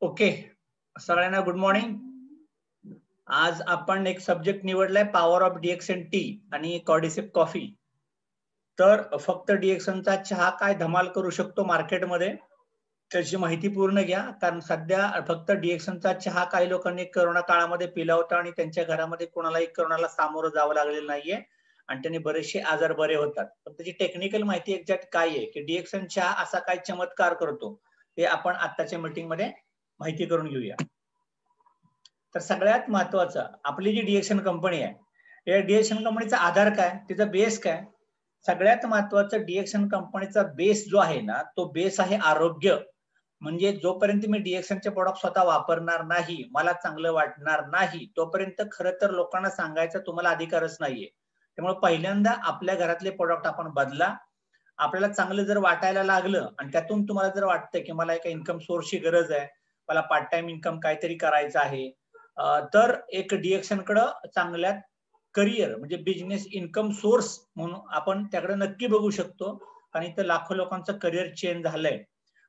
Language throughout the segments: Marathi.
ओके, सगळ्यांना गुड मॉर्निंग. आज आपण एक सब्जेक्ट निवडलाय पॉवर ऑफ डीएक्सन टी आणि कॉर्डिसेप कॉफी. तर फक्त डीएक्सनचा चहा काय धमाल करू शकतो मार्केटमध्ये त्याची माहिती पूर्ण घ्या, कारण सध्या फक्त डीएक्सनचा चहा काही लोकांनी कोरोना काळामध्ये पिला होता आणि त्यांच्या घरामध्ये कोणालाही कोरोनाला सामोरं जावं लागलेलं नाहीये आणि त्यांनी बरेचसे आजार बरे होतात. पण त्याची टेक्निकल माहिती एक्झॅक्ट काय आहे की डीएक्सन चहा असा काय चमत्कार करतो ते आपण आताच्या मीटिंग मध्ये माहिती करून घेऊया. तर सगळ्यात महत्वाचं आपली जी डीएक्सन कंपनी आहे, या डीएक्सन कंपनीचा आधार काय, तिचा बेस काय. सगळ्यात महत्वाचं डीएक्सन कंपनीचा बेस जो आहे ना, तो बेस आहे आरोग्य. म्हणजे जोपर्यंत मी डीएक्सनचे प्रोडक्ट स्वतः वापरणार नाही, मला चांगलं वाटणार नाही, तोपर्यंत खरं तर लोकांना सांगायचा तुम्हाला अधिकारच नाहीये. त्यामुळे पहिल्यांदा आपल्या घरातले प्रोडक्ट आपण बदला. आपल्याला चांगलं जर वाटायला लागलं आणि त्यातून तुम्हाला जर वाटतं की मला एका इन्कम सोर्सची गरज आहे, मला पार्ट टाइम इन्कम काहीतरी करायचं आहे, तर एक डीएक्सन कडे चांगल्या करिअर म्हणजे बिझनेस इन्कम सोर्स म्हणून आपण त्याकडे नक्की बघू शकतो. कारण इथं लाखो लोकांचं करिअर चेंज झालंय.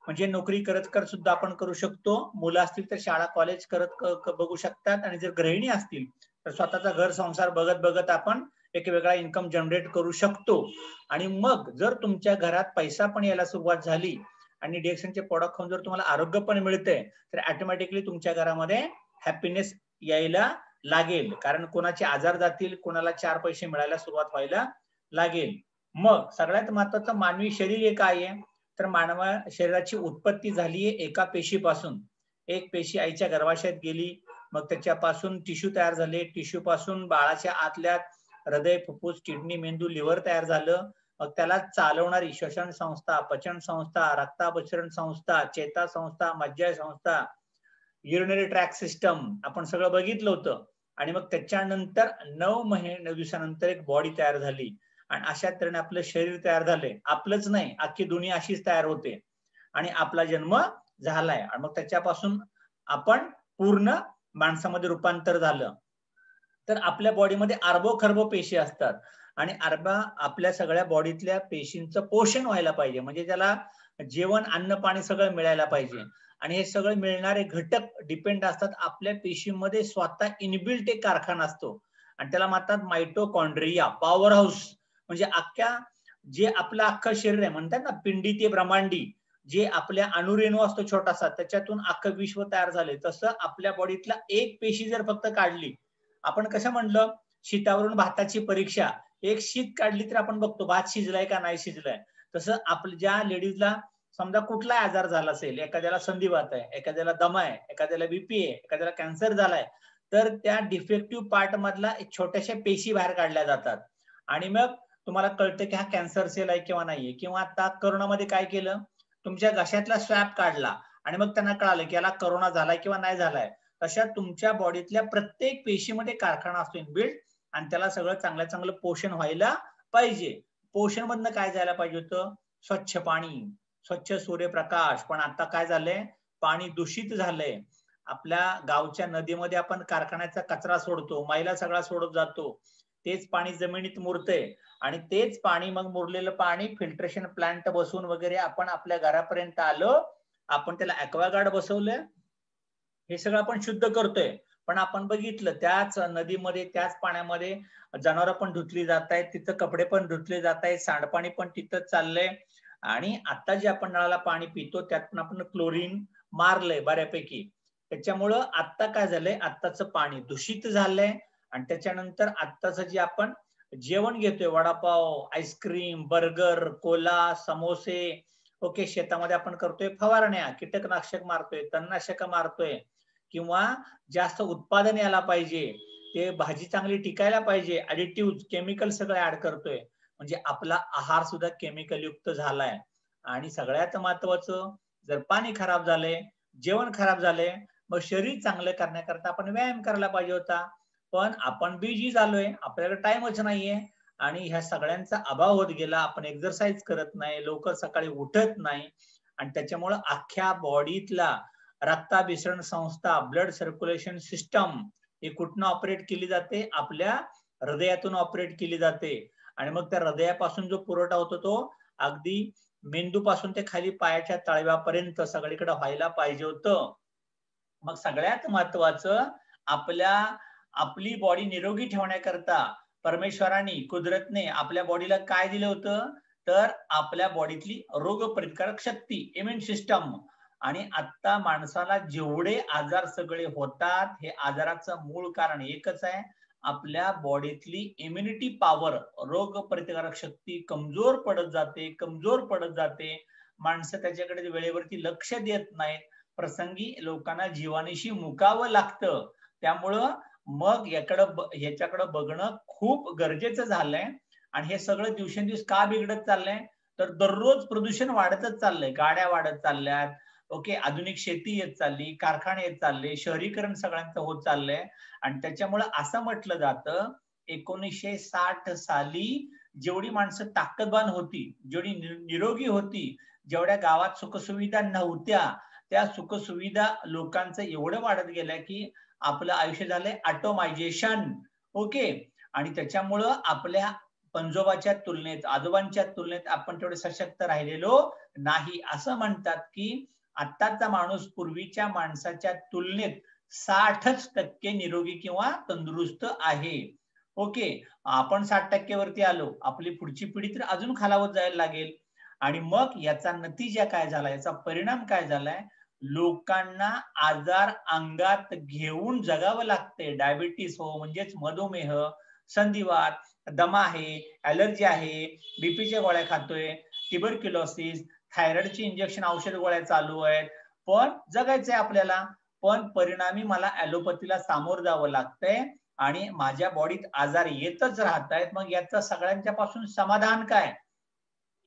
म्हणजे नोकरी करत करत सुद्धा आपण करू शकतो. मुलं असतील तर शाळा कॉलेज करत बघू शकतात आणि जर गृहिणी असतील तर स्वतःचा घर संसार बघत बघत आपण एक वेगळा इन्कम जनरेट करू शकतो. आणि मग जर तुमच्या घरात पैसा पण यायला सुरुवात झाली आणि डीएक्सनचे प्रोडक्ट खाऊन जर तुम्हाला आरोग्य पण मिळतंय तर ऑटोमॅटिकली तुमच्या घरामध्ये हॅपीनेस यायला लागेल. कारण कोणाचे आजार जातील, कोणाला 4 पैसे मिळायला सुरुवात व्हायला लागेल. मग सगळ्यात महत्वाचं मानवी शरीर हे काय आहे, तर मानव शरीराची उत्पत्ती झाली आहे एका पेशीपासून. एक पेशी आईच्या गर्भाशयात गेली, मग त्याच्यापासून टिश्यू तयार झाले, टिश्यू पासून बाळाच्या आतल्या हृदय, फुफ्फुस, किडनी, मेंदू, लिव्हर तयार झालं. मग त्याला चालवणारी श्वसन संस्था, पचन संस्था, रक्ताभिसरण संस्था, चेता संस्था, मज्जा संस्था, युरिनरी ट्रॅक सिस्टम आपण सगळं बघितलं होतं. आणि मग त्याच्यानंतर 9 दिवसानंतर एक बॉडी तयार झाली आणि अशा तऱ्हेने आपलं शरीर तयार झालंय. आपलंच नाही, अख्खी दुनिया अशीच तयार होते आणि आपला जन्म झालाय आणि मग त्याच्यापासून आपण पूर्ण माणसामध्ये रूपांतर झालं. तर आपल्या बॉडीमध्ये अरबो खरबो पेशी असतात आणि आपल्या सगळ्या बॉडीतल्या पेशींचं पोषण व्हायला पाहिजे. म्हणजे त्याला जेवण, अन्न, पाणी सगळं मिळायला पाहिजे. आणि हे सगळे मिळणारे घटक डिपेंड असतात आपल्या पेशींमध्ये. स्वतः इनबिल्ट एक कारखाना असतो आणि त्याला म्हणतात मायटोकॉन्ड्रिया, पॉवर हाऊस. म्हणजे जे आपलं अख्खं शरीर आहे, म्हणतात ना पिंडी ते ब्रह्मांडी, जे आपल्या अणुरेणू असतो छोटासा, त्याच्यातून अख्खं विश्व तयार झाले. तसं आपल्या बॉडीतला एक पेशी जर फक्त काढली, आपण कसं म्हणलं शीतावरून भाताची परीक्षा, एक शीत काढली तर आपण बघतो भात शिजलाय का नाही शिजलाय. तसं आपल्या ज्या लेडीजला समजा कुठला आजार झाला असेल, एखाद्याला संधिवात आहे, एखाद्याला दमा आहे, एखाद्याला बीपी आहे, एखाद्याला कॅन्सर झालाय, तर त्या डिफेक्टिव्ह पार्ट मधला छोट्याशा पेशी बाहेर काढल्या जातात आणि मग तुम्हाला कळतं की हा कॅन्सर सेल आहे किंवा नाहीये. किंवा आता करोनामध्ये काय केलं, तुमच्या घशातला स्वॅब काढला आणि मग त्यांना कळालं की याला करोना झालाय किंवा नाही झालाय. तशा तुमच्या बॉडीतल्या प्रत्येक पेशीमध्ये कारखाना असतो इनबिल्ट आणि त्याला सगळं चांगलं पोषण व्हायला पाहिजे. पोषण मधनं काय जायला पाहिजे होतं, स्वच्छ पाणी, स्वच्छ सूर्यप्रकाश. पण आता काय झालंय, पाणी दूषित झालंय. आपल्या गावच्या नदीमध्ये आपण कारखान्याचा कचरा सोडतो, मैला सगळा सोडत जातो, तेच पाणी जमिनीत मुरतंय आणि तेच पाणी मग मुरलेलं पाणी फिल्ट्रेशन प्लांट बसवून वगैरे आपण आपल्या घरापर्यंत आलो. आपण त्याला ॲक्वागार्ड बसवलंय, हे सगळं आपण शुद्ध करतोय. पण आपण बघितलं त्याच नदीमध्ये, त्याच पाण्यामध्ये जनावरं पण धुतली जात आहेत, तिथं कपडे पण धुतले जात आहेत, सांडपाणी पण तिथंच चाललंय. आणि आता जे आपण नळाला पाणी पितो त्यात पण आपण क्लोरीन मारलंय बऱ्यापैकी. त्याच्यामुळं आता काय झालंय, आत्ताचं पाणी दूषित झालंय. आणि त्याच्यानंतर आत्ताचं जे आपण जेवण घेतोय, वडापाव, आईस्क्रीम, बर्गर, कोला, समोसे, ओके, शेतामध्ये आपण करतोय फवारण्या, कीटकनाशक मारतोय, तणनाशक मारतोय, किंवा जास्त उत्पादन यायला पाहिजे, ते भाजी चांगली टिकायला पाहिजे, ऍडिटिव्ह केमिकल सगळे ऍड करतोय. म्हणजे आपला आहार सुद्धा केमिकल युक्त झालाय. आणि सगळ्यात महत्वाचं, जर पाणी खराब झालंय, जेवण खराब झालंय, मग शरीर चांगलं करण्याकरता आपण व्यायाम करायला पाहिजे होता. पण आपण बिझी झालोय, आपल्याकडे टाइमच नाहीये आणि ह्या सगळ्यांचा अभाव होत गेला. आपण एक्सरसाइज करत नाही, लवकर सकाळी उठत नाही आणि त्याच्यामुळं अख्ख्या बॉडीतला रक्ताभिसरण संस्था, ब्लड सर्क्युलेशन सिस्टम ही कुठनं ऑपरेट केली जाते, आपल्या हृदयातून ऑपरेट केली जाते. आणि मग त्या हृदयापासून जो पुरवठा होतो तो अगदी मेंदूपासून ते खाली पायाच्या तळव्यापर्यंत सगळीकडे व्हायला पाहिजे होतं. मग सगळ्यात महत्वाचं आपली बॉडी निरोगी ठेवण्याकरता परमेश्वराने कुदरतने आपल्या बॉडीला काय दिलं होतं, तर आपल्या बॉडीतली रोगप्रतिकारक शक्ती, इम्युन सिस्टम. आणि आता माणसाला जेवढे आजार सगळे होतात, हे आजाराचं मूळ कारण एकच आहे, आपल्या बॉडीतली इम्युनिटी पॉवर, रोग प्रतिकारक शक्ती कमजोर पडत जाते. माणसं त्याच्याकडे वेळेवरती लक्ष देत नाहीत. प्रसंगी लोकांना जीवानीशी मुकावं लागतं. त्यामुळं मग ह्याच्याकडे बघणं खूप गरजेचं झालंय. आणि हे सगळं दिवसेंदिवस का बिघडत चाललंय, तर दररोज प्रदूषण वाढतच चाललंय. गाड्या वाढत चालल्यात, ओके, आधुनिक शेती येत चालली, कारखाने येत चालले, शहरीकरण सगळ्यांचं होत चाललंय. आणि त्याच्यामुळे असं म्हटलं जातं, 1960 साली जेवढी माणसं ताकदवान होती, जेवढी निरोगी होती, जेवढ्या गावात सुखसुविधा नव्हत्या, त्या सुखसुविधा लोकांचं एवढं वाढत गेल्या की आपलं आयुष्य झालंय ऑटोमायझेशन. ओके. आणि त्याच्यामुळं आपल्या पंजोबाच्या तुलनेत, आजोबांच्या तुलनेत आपण तेवढे सशक्त राहिलेलो नाही. असं म्हणतात की आत्ताचा माणूस पूर्वीच्या माणसाच्या तुलनेत 60% निरोगी किंवा तंदुरुस्त आहे. ओके. आपण 60% वरती आलो, आपली पुढची पिढी तर अजून खालावत जायला लागेल. आणि मग याचा नतीजा काय झाला, याचा परिणाम काय झालाय, लोकांना आजार अंगात घेऊन जगावं लागते. डायबिटीस हो, म्हणजेच मधुमेह, संधिवात, दमा आहे, ऍलर्जी आहे, बीपीच्या गोळ्या खातोय, ट्युबरक्युलोसिस, थायरॉइडची इंजेक्शन, औषध गोळ्या चालू आहेत. पण जगायचंय आपल्याला, पण परिणामी मला ऍलोपॅथीला सामोरं जावं लागतंय आणि माझ्या बॉडीत आजार येतच राहत आहेत. मग याचं सगळ्यांच्या पासून समाधान काय?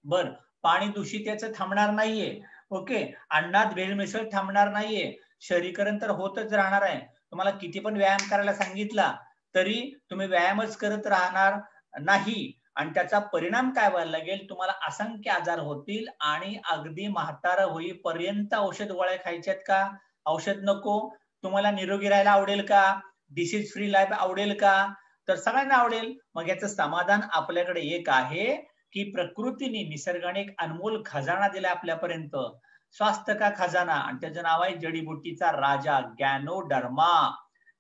बर, पाणी दूषित याचं थांबणार नाहीये. ओके. अन्नात भेळमिसळ थांबणार नाहीये. शहरीकरण तर होतच राहणार आहे. तुम्हाला किती पण व्यायाम करायला सांगितला तरी तुम्ही व्यायामच करत राहणार नाही. आणि त्याचा परिणाम काय व्हायला लागेल, तुम्हाला असंख्य आजार होतील आणि अगदी म्हातारं होईपर्यंत औषध गोळ्या खायच्यात का? औषध नको. तुम्हाला निरोगी राहायला आवडेल का? डिसीज फ्री लाईफ आवडेल का? तर सगळ्यांना आवडेल. मग याचं समाधान आपल्याकडे एक आहे की प्रकृतीने, निसर्गाने एक अनमोल खजाना दिला आपल्यापर्यंत, स्वास्थ्य का खजाना. आणि त्याचं नाव आहे जडीबुटीचा राजा, गॅनोडर्मा.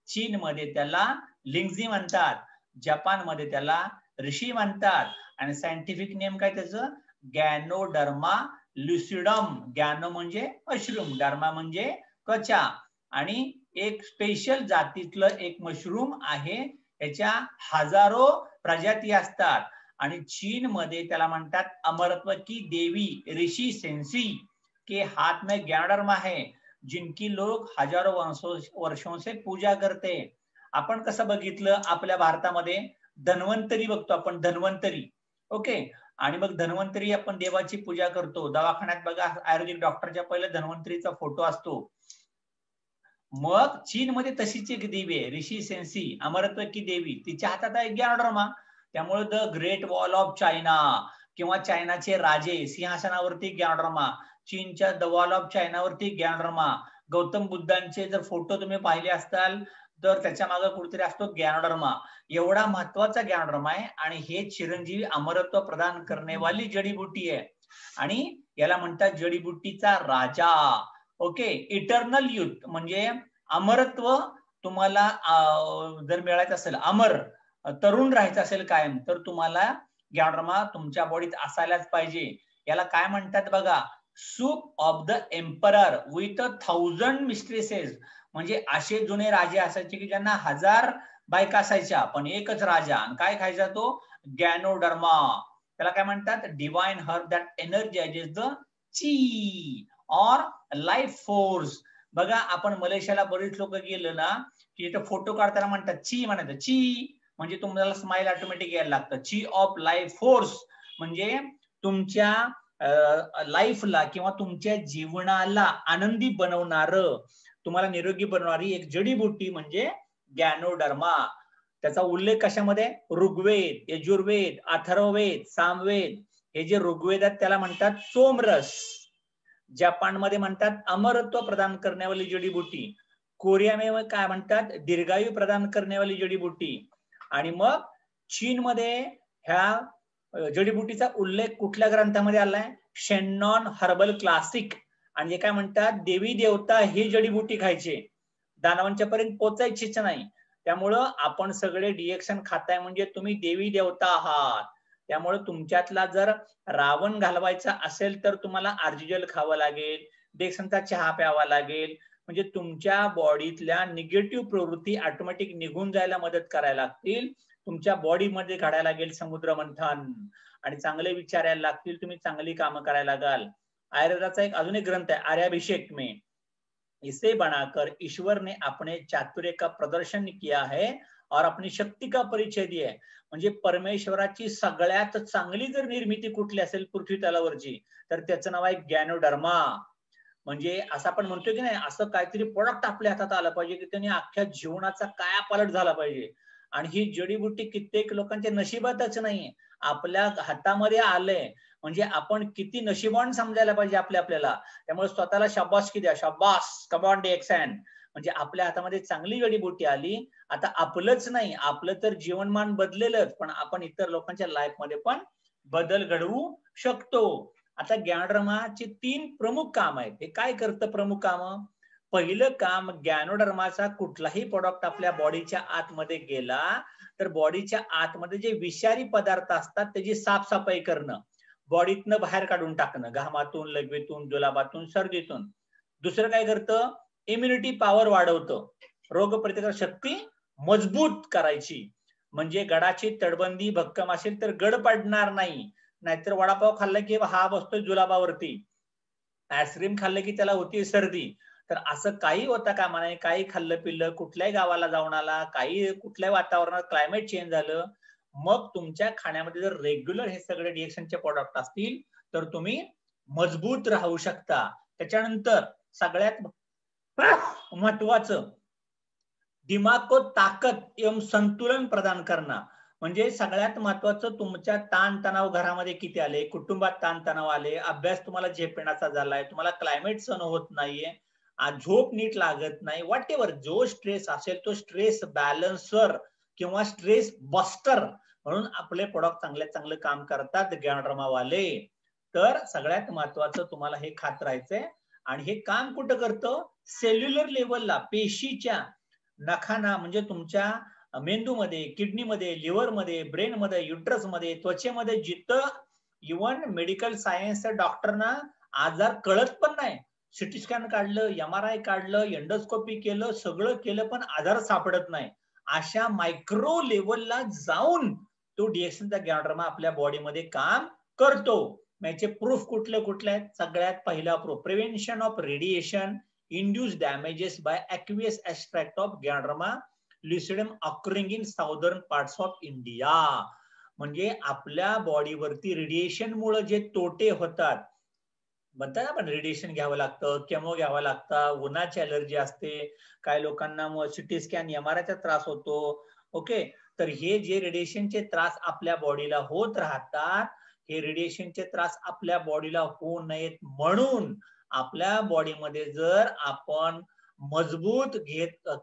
चीनमध्ये त्याला लिंगझी म्हणतात, जपानमध्ये त्याला ऋषी म्हणतात. आणि सायंटिफिक नेम काय त्याचं? गॅनोडर्मा लुसिडम. गॅनो म्हणजे मशरूम, डर्मा म्हणजे त्वचा. आणि एक स्पेशल जातीतलं एक मशरूम आहे, याच्या हजारो प्रजाती असतात. आणि चीन मध्ये त्याला म्हणतात अमरत्व की देवी, ऋषी सेन्सी के हाथ में गैनोडर्मा है, जिनकी लोग हजारो वर्षों से पूजा करते. आपण कसं बघितलं, आपल्या भारतामध्ये धन्वंतरी बघतो आपण, धन्वंतरी. ओके. आणि मग धन्वंतरी आपण देवाची पूजा करतो. दवाखान्यात बघा, आयुर्वेदिक डॉक्टरच्या पहिले धन्वंतरीचा फोटो असतो. मग चीनमध्ये तशीच एक देवी आहे, ऋषी सेन्सी, अमरत्व की देवी. तिच्या हातात आहे गॅनोडर्मा. त्यामुळे the great wall of China किंवा चायनाचे राजे सिंहासनावरती गॅनोडर्मा, चीनच्या द वॉल ऑफ चायनावरती गॅनोडर्मा. गौतम बुद्धांचे जर फोटो तुम्ही पाहिले असताल तर त्याच्या मागे कुठेतरी असतो गॅनोडर्मा. एवढा महत्वाचा गॅनोडर्मा आहे. आणि हे चिरंजीवी अमरत्व प्रदान करण्यावाली जडीबुटी आहे. आणि याला म्हणतात जडीबुटीचा राजा. ओके. इटर्नल युथ म्हणजे अमरत्व तुम्हाला जर मिळायचं असेल, अमर तरुण राहायचं असेल कायम, तर तुम्हाला गॅनोडर्मा तुमच्या बॉडीत असायलाच पाहिजे. याला काय म्हणतात बघा, soup of the emperor with 1000 मिस्ट्रेसेस. म्हणजे असे जुने राजे असायचे की ज्यांना 1000 बायका असायच्या, पण एकच राजा. आणि काय खायचा तो? गॅनोडर्मा. त्याला काय म्हणतात? Divine herb that energises the ची और लाईफ फोर्स. बघा, आपण मलेशियाला बरेच लोक गेलो ना की इथं फोटो काढताना म्हणतात ची म्हणायचं. ची म्हणजे तुम्हाला स्माइल ऑटोमॅटिक यायला लागतं. ची ऑफ लाईफ फोर्स म्हणजे तुमच्या लाईफला किंवा तुमच्या जीवनाला आनंदी बनवणार, तुम्हाला निरोगी बनवणारी एक जडीबुटी म्हणजे गॅनोडर्मा. त्याचा उल्लेख कशामध्ये? ऋग्वेद, यजुर्वेद, अथर्ववेद, सामवेद. हे जे ऋग्वेद आहेत त्याला म्हणतात सोमरस. जपानमध्ये म्हणतात अमरत्व प्रदान करण्यावाली जडीबुटी. कोरियामध्ये काय म्हणतात? दीर्घायू प्रदान करण्यावाली जडीबुटी. आणि मग चीनमध्ये ह्या जडीबुटीचा उल्लेख कुठल्या ग्रंथामध्ये आलाय? शेन्नॉन हर्बल क्लासिक, आणि जे काय म्हणतात देवी देवता ही जडीबुटी खायची, दानवांच्या पर्यंत पोचायचीच नाही. त्यामुळं आपण सगळे डिएक्शन खाताय म्हणजे तुम्ही देवी देवता आहात. त्यामुळे तुमच्यातला जर रावण घालवायचा असेल तर तुम्हाला आर्जिजल खावं लागेल, डिएक्शनचा चहा प्यावा लागेल, म्हणजे तुमच्या बॉडीतल्या निगेटिव्ह प्रवृत्ती ऑटोमॅटिक निघून जायला मदत करायला लागतील. तुमच्या बॉडीमध्ये घडायला लागेल समुद्र मंथन आणि चांगले विचार यायला लागतील, तुम्ही चांगली कामं करायला लागाल. आयुर्वेदाचा एक अजून एक ग्रंथ आहे आर्याभिषेक में, इसे बनाकर ईश्वर ने अपने चातुर्य का प्रदर्शन किया है और अपनी शक्ती का परिचय दिया है. म्हणजे परमेश्वराची सगळ्यात चांगली जर निर्मिती कुठली असेल पृथ्वी तलावरची तर त्याचं नाव आहे ज्ञानोधर्मा. म्हणजे असं आपण म्हणतोय की नाही, असं काहीतरी प्रोडक्ट आपल्या हातात आलं पाहिजे की त्यांनी अख्ख्या जीवनाचा कायापालट झाला पाहिजे. आणि ही जडीबुटी कित्येक लोकांच्या नशिबातच नाहीये, आपल्या हातामध्ये आलंय. म्हणजे आपण किती नशिबान समजायला पाहिजे आपल्याला. त्यामुळे स्वतःला शाबासकी द्या, शाबास, कम ऑन डिएक्शन. म्हणजे आपल्या हातामध्ये चांगली जडीबुटी आली. आता आपलंच नाही, आपलं तर जीवनमान बदलेलच, पण आपण इतर लोकांच्या लाईफमध्ये पण बदल घडवू शकतो. आता ज्ञानोधर्माचे 3 प्रमुख काम आहेत. हे काय करतं प्रमुख काम? पहिलं काम, ज्ञानोधर्माचा कुठलाही प्रोडक्ट आपल्या बॉडीच्या आतमध्ये गेला तर बॉडीच्या आतमध्ये जे विषारी पदार्थ असतात त्याची साफसफाई करणं, बॉडीतनं बाहेर काढून टाकणं, घामातून, लघवीतून, जुलाबातून, सर्दीतून. दुसरं काय करतं, इम्युनिटी पॉवर वाढवतं, रोगप्रतिकार शक्ती मजबूत करायची. म्हणजे गडाची तडबंदी भक्कम असेल तर गड पडणार नाही. नाहीतर वडापाव खाल्लं की हा बसतोय जुलाबावरती, आईस्क्रीम खाल्लं की त्याला होती सर्दी. तर असं काही होता कामा नये. काही खाल्लं पिल्लं, कुठल्याही गावाला जाऊन आला, काही कुठल्याही वातावरणात क्लायमेट चेंज झालं, मग तुमच्या खाण्यामध्ये जर रेग्युलर हे सगळे डिएक्शनचे प्रोडक्ट असतील तर तुम्ही मजबूत राहू शकता. त्याच्यानंतर सगळ्यात महत्वाचं, दिमाग को ताकद एवं संतुलन प्रदान करणं. म्हणजे सगळ्यात महत्वाचं, तुमच्या ताणतणाव घरामध्ये किती आले, कुटुंबात ताणतणाव आले, अभ्यास तुम्हाला झेपण्याचा झालाय, तुम्हाला क्लायमेट सहन होत नाहीये, झोप नीट लागत नाही, व्हॉट एव्हर जो स्ट्रेस असेल तो स्ट्रेस बॅलन्सर किंवा स्ट्रेस बस्टर म्हणून आपले प्रोडक्ट चांगले चांगले काम करतात ज्ञानोधर्मावाले. तर सगळ्यात महत्वाचं तुम्हाला हे खात राहायचंय. आणि हे काम कुठं करतं? सेल्युलर लेवलला, पेशीच्या नखाना, म्हणजे तुमच्या मेंदूमध्ये, किडनीमध्ये, लिव्हरमध्ये, ब्रेनमध्ये, युट्रसमध्ये, त्वचेमध्ये, जिथं इव्हन मेडिकल सायन्स डॉक्टरना आजार कळत पण नाही, सिटी स्कॅन काढलं, MRI काढलं, एंडोस्कोपी केलं, सगळं केलं, पण आजार सापडत नाही. अशा मायक्रो लेवलला जाऊन तो डिएक्शनचा ज्ञानोधर्मा आपल्या बॉडीमध्ये काम करतो. याचे प्रूफ कुठले कुठले आहेत? सगळ्यात पहिला proof, prevention of radiation induced damages by aqueous extract of Ganoderma lucidum occurring in southern parts of India. म्हणजे आपल्या बॉडीवरती रेडिएशन मुळे जे तोटे होतात, म्हणतात आपण रेडिएशन घ्यावं लागतं, केमो घ्यावं लागतं, उन्हाची अलर्जी असते, काही लोकांना सिटी स्कॅन MRI चा त्रास होतो. ओके, तर हे जे रेडिएशनचे त्रास आपल्या बॉडीला होत राहतात, हे रेडिएशनचे त्रास आपल्या बॉडीला होऊ नयेत म्हणून आपल्या बॉडीमध्ये जर आपण मजबूत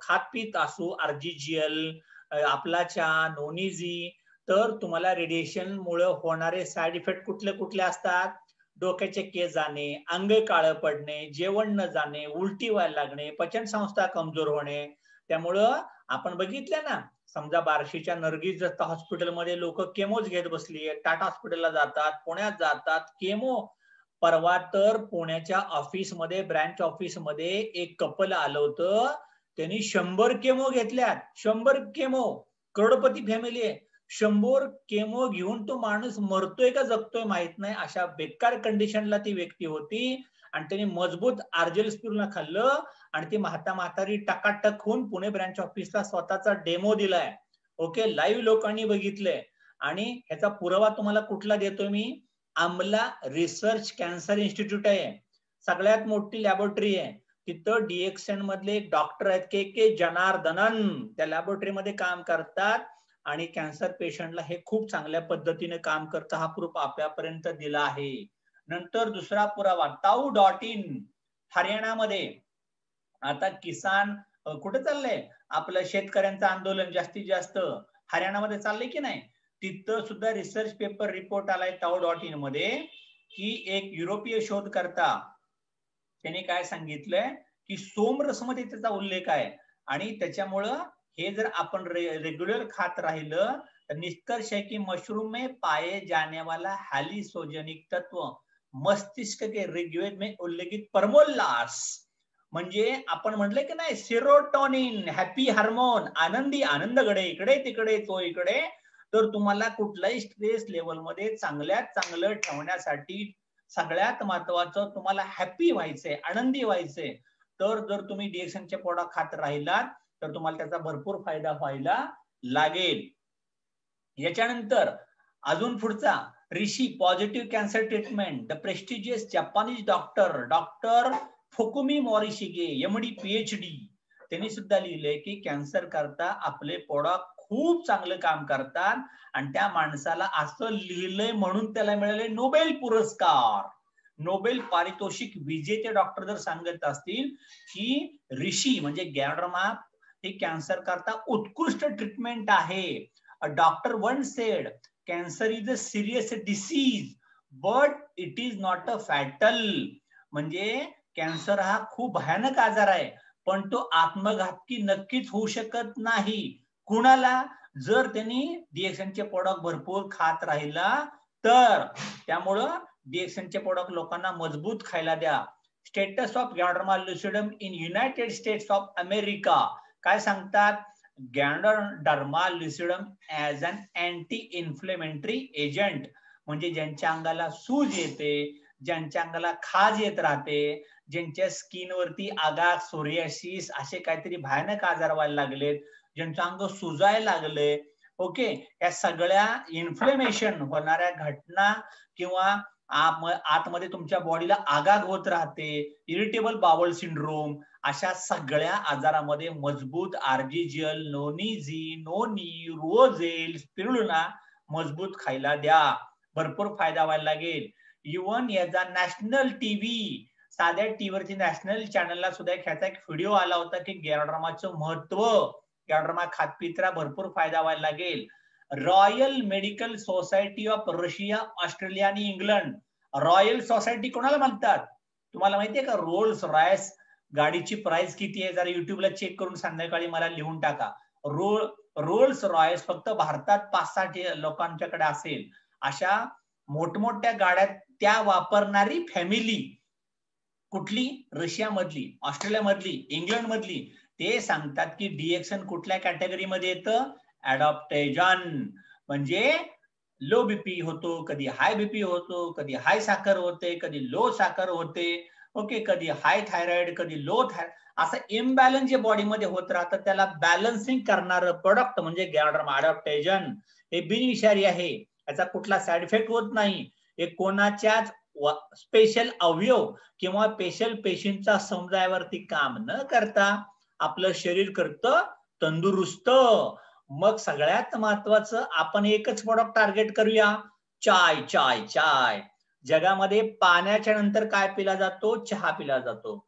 खात पित असू, आर्जिजियल, आपला चहा, नोनीजी, तर तुम्हाला रेडिएशन मुळे होणारे साइड इफेक्ट कुठले कुठले असतात? डोक्याचे केस जाणे, अंग काळं पडणे, जेवण न जाणे, उलटी व्हायला लागणे, पचन संस्था कमजोर होणे. त्यामुळं आपण बघितलं ना, समजा बार्शीच्या नर्गिस दत्ता हॉस्पिटलमध्ये लोक केमोज घेत बसली, टाटा हॉस्पिटलला जातात, पुण्यात जातात, केमो. परवा तर पुण्याच्या ऑफिसमध्ये, ब्रँच ऑफिसमध्ये एक कपल आलं होतं, त्यांनी 100 केमो घेतल्यात. 100 केमो, करोडपती फॅमिली आहे, 100 केमो घेऊन तो माणूस मरतोय का जगतोय माहित नाही, अशा बेकार कंडिशनला ती व्यक्ती होती. आणि त्यांनी मजबूत आर्जेलस्पिरुलिना खाल्लं आणि ती म्हातारी टकाटक होऊन पुणे ब्रँच ऑफिसला स्वतःचा डेमो दिलाय. ओके, लाईव्ह लोकांनी बघितलंय. आणि ह्याचा पुरावा तुम्हाला कुठला देतोय मी? आमला रिसर्च कॅन्सर इन्स्टिट्यूट आहे, सगळ्यात मोठी लॅबोरेटरी आहे. तिथं डिएक्शन मधले एक डॉक्टर आहेत, के जनार्दनन, त्या लॅबोरेटरीमध्ये काम करतात आणि कॅन्सर पेशंटला हे खूप चांगल्या पद्धतीने काम करतं. हा प्रूफ आपल्यापर्यंत दिला आहे. नंतर दुसरा पुरावा, taau.in, हरियाणामध्ये. आता किसान कुठे चाललंय? आपलं शेतकऱ्यांचं आंदोलन जास्तीत जास्त हरियाणामध्ये चाललंय की नाही? तिथं सुद्धा रिसर्च पेपर रिपोर्ट आलाय taau.in मध्ये की एक युरोपीय शोधकर्ता त्याने काय सांगितलंय की सोमरसमध्ये त्याचा उल्लेख आहे आणि त्याच्यामुळं हे जर आपण रेग्युलर खात राहिलं तर निष्कर्ष है कि मशरूम में पाए जाने वाला हैलिसोजेनिक तत्व मस्तिष्क के ऋग्वेद में उल्लेखित परमोल्लास म्हणजे आपण म्हटलं की नाही सेरोटोनिन हॅपी हार्मोन आनंदी आनंदगडे इकडे तिकडे तो इकडे तर तुम्हाला कुठलाही स्ट्रेस लेवल मध्ये चांगल्यात चांगलं ठेवण्यासाठी सगळ्यात महत्वाचं तुम्हाला हॅपी व्हायचंय आनंदी व्हायचंय तर जर तुम्ही डीएक्सनचे प्रोडक्ट खात राहिलात तर तुम्हाला त्याचा भरपूर फायदा व्हायला लागेल. याच्यानंतर अजून पुढचा Rishi positive cancer treatment the prestigious Japanese doctor Fukumi Morishige MD PhD त्यांनी सुद्धा लिहिलंय की कॅन्सर करता आपले प्रोडक्ट खूप चांगलं काम करतात आणि त्या माणसाला असं लिहिलंय म्हणून त्याला मिळाले नोबेल पुरस्कार. नोबेल पारितोषिक विजेते डॉक्टर जर सांगत असतील की ऋषी म्हणजे गॅड्रमा हे कॅन्सर करता उत्कृष्ट ट्रीटमेंट आहे. A doctor once said, cancer is a serious disease, but it is not a fatal. म्हणजे कॅन्सर हा खूप भयानक आजार आहे पण तो आत्मघातकी नक्कीच होऊ शकत नाही. कुणाला जर त्यांनी डीएक्सनचे प्रोडक्ट भरपूर खात राहिला तर. त्यामुळं डीएक्सनचे प्रोडक्ट लोकांना मजबूत खायला द्या. Status of Ganoderma lucidum in United States of America काय सांगतात Ganoderma lucidum as an anti inflammatory agent म्हणजे ज्यांच्या अंगाला सूज येते ज्यांच्या अंगाला खाज येत राहते ज्यांच्या स्किनवरती आगाग सोरियासिस असे काहीतरी भयानक आजार व्हायला लागलेत ज्यांचं अंग सुजायला लागले ओके या सगळ्या इन्फ्लेमेशन होणाऱ्या घटना किंवा आतमध्ये तुमच्या बॉडीला आगाग होत राहते इरिटेबल बावल सिंड्रोम अशा सगळ्या आजारामध्ये मजबूत आर्जिजियल नोनी रुओझेल स्पिरुलिना मजबूत खायला द्या भरपूर फायदा व्हायला लागेल. इव्हन याचा नॅशनल टीव्ही साध्या टीव्हीवरती नॅशनल चॅनलला सुद्धा ह्याचा एक व्हिडिओ आला होता की गॅड्रामाचं महत्व गॅड्रामा खातपित्रा भरपूर फायदा व्हायला लागेल. Royal medical society of Russia Australia आणि इंग्लंड रॉयल सोसायटी कोणाला म्हणतात तुम्हाला माहितीये का रोल्स रॉयस गाडीची प्राइस किती आहे जरा युट्यूबला चेक करून संध्याकाळी मला लिहून टाका. रोल्स रॉयस फक्त भारतात 5-6 लोकांच्याकडे असेल अशा मोठमोठ्या गाड्या त्या वापरणारी फॅमिली कुठली रशिया मधली ऑस्ट्रेलिया मधली इंग्लंड मधली ते सांगतात की डीएक्सन कुठल्या कॅटेगरीमध्ये येतं ऍडॉप्टेजन म्हणजे लो बीपी होतो कधी हाय बीपी होतो कधी हाय साखर होते कधी लो साखर होते ओके कधी हाय थायरॉइड कधी लो थायरॉइड असं इम्बॅलन्स जे बॉडीमध्ये होत राहतं त्याला बॅलन्सिंग करणारं प्रोडक्ट म्हणजे गॅड्रामा ऍडॉप्टेजन. हे बिनविषारी आहे याचा कुठला साइड इफेक्ट होत नाही. हे कोणाच्याच स्पेशल अवयव किंवा स्पेशल पेशींचा समुदायावरती काम न करता आपलं शरीर करतं तंदुरुस्त. मग सगळ्यात महत्वाचं आपण एकच प्रोडक्ट टार्गेट करूया चाय चाय चाय. जगामध्ये पाण्याच्या नंतर काय पिला जातो चहा पिला जातो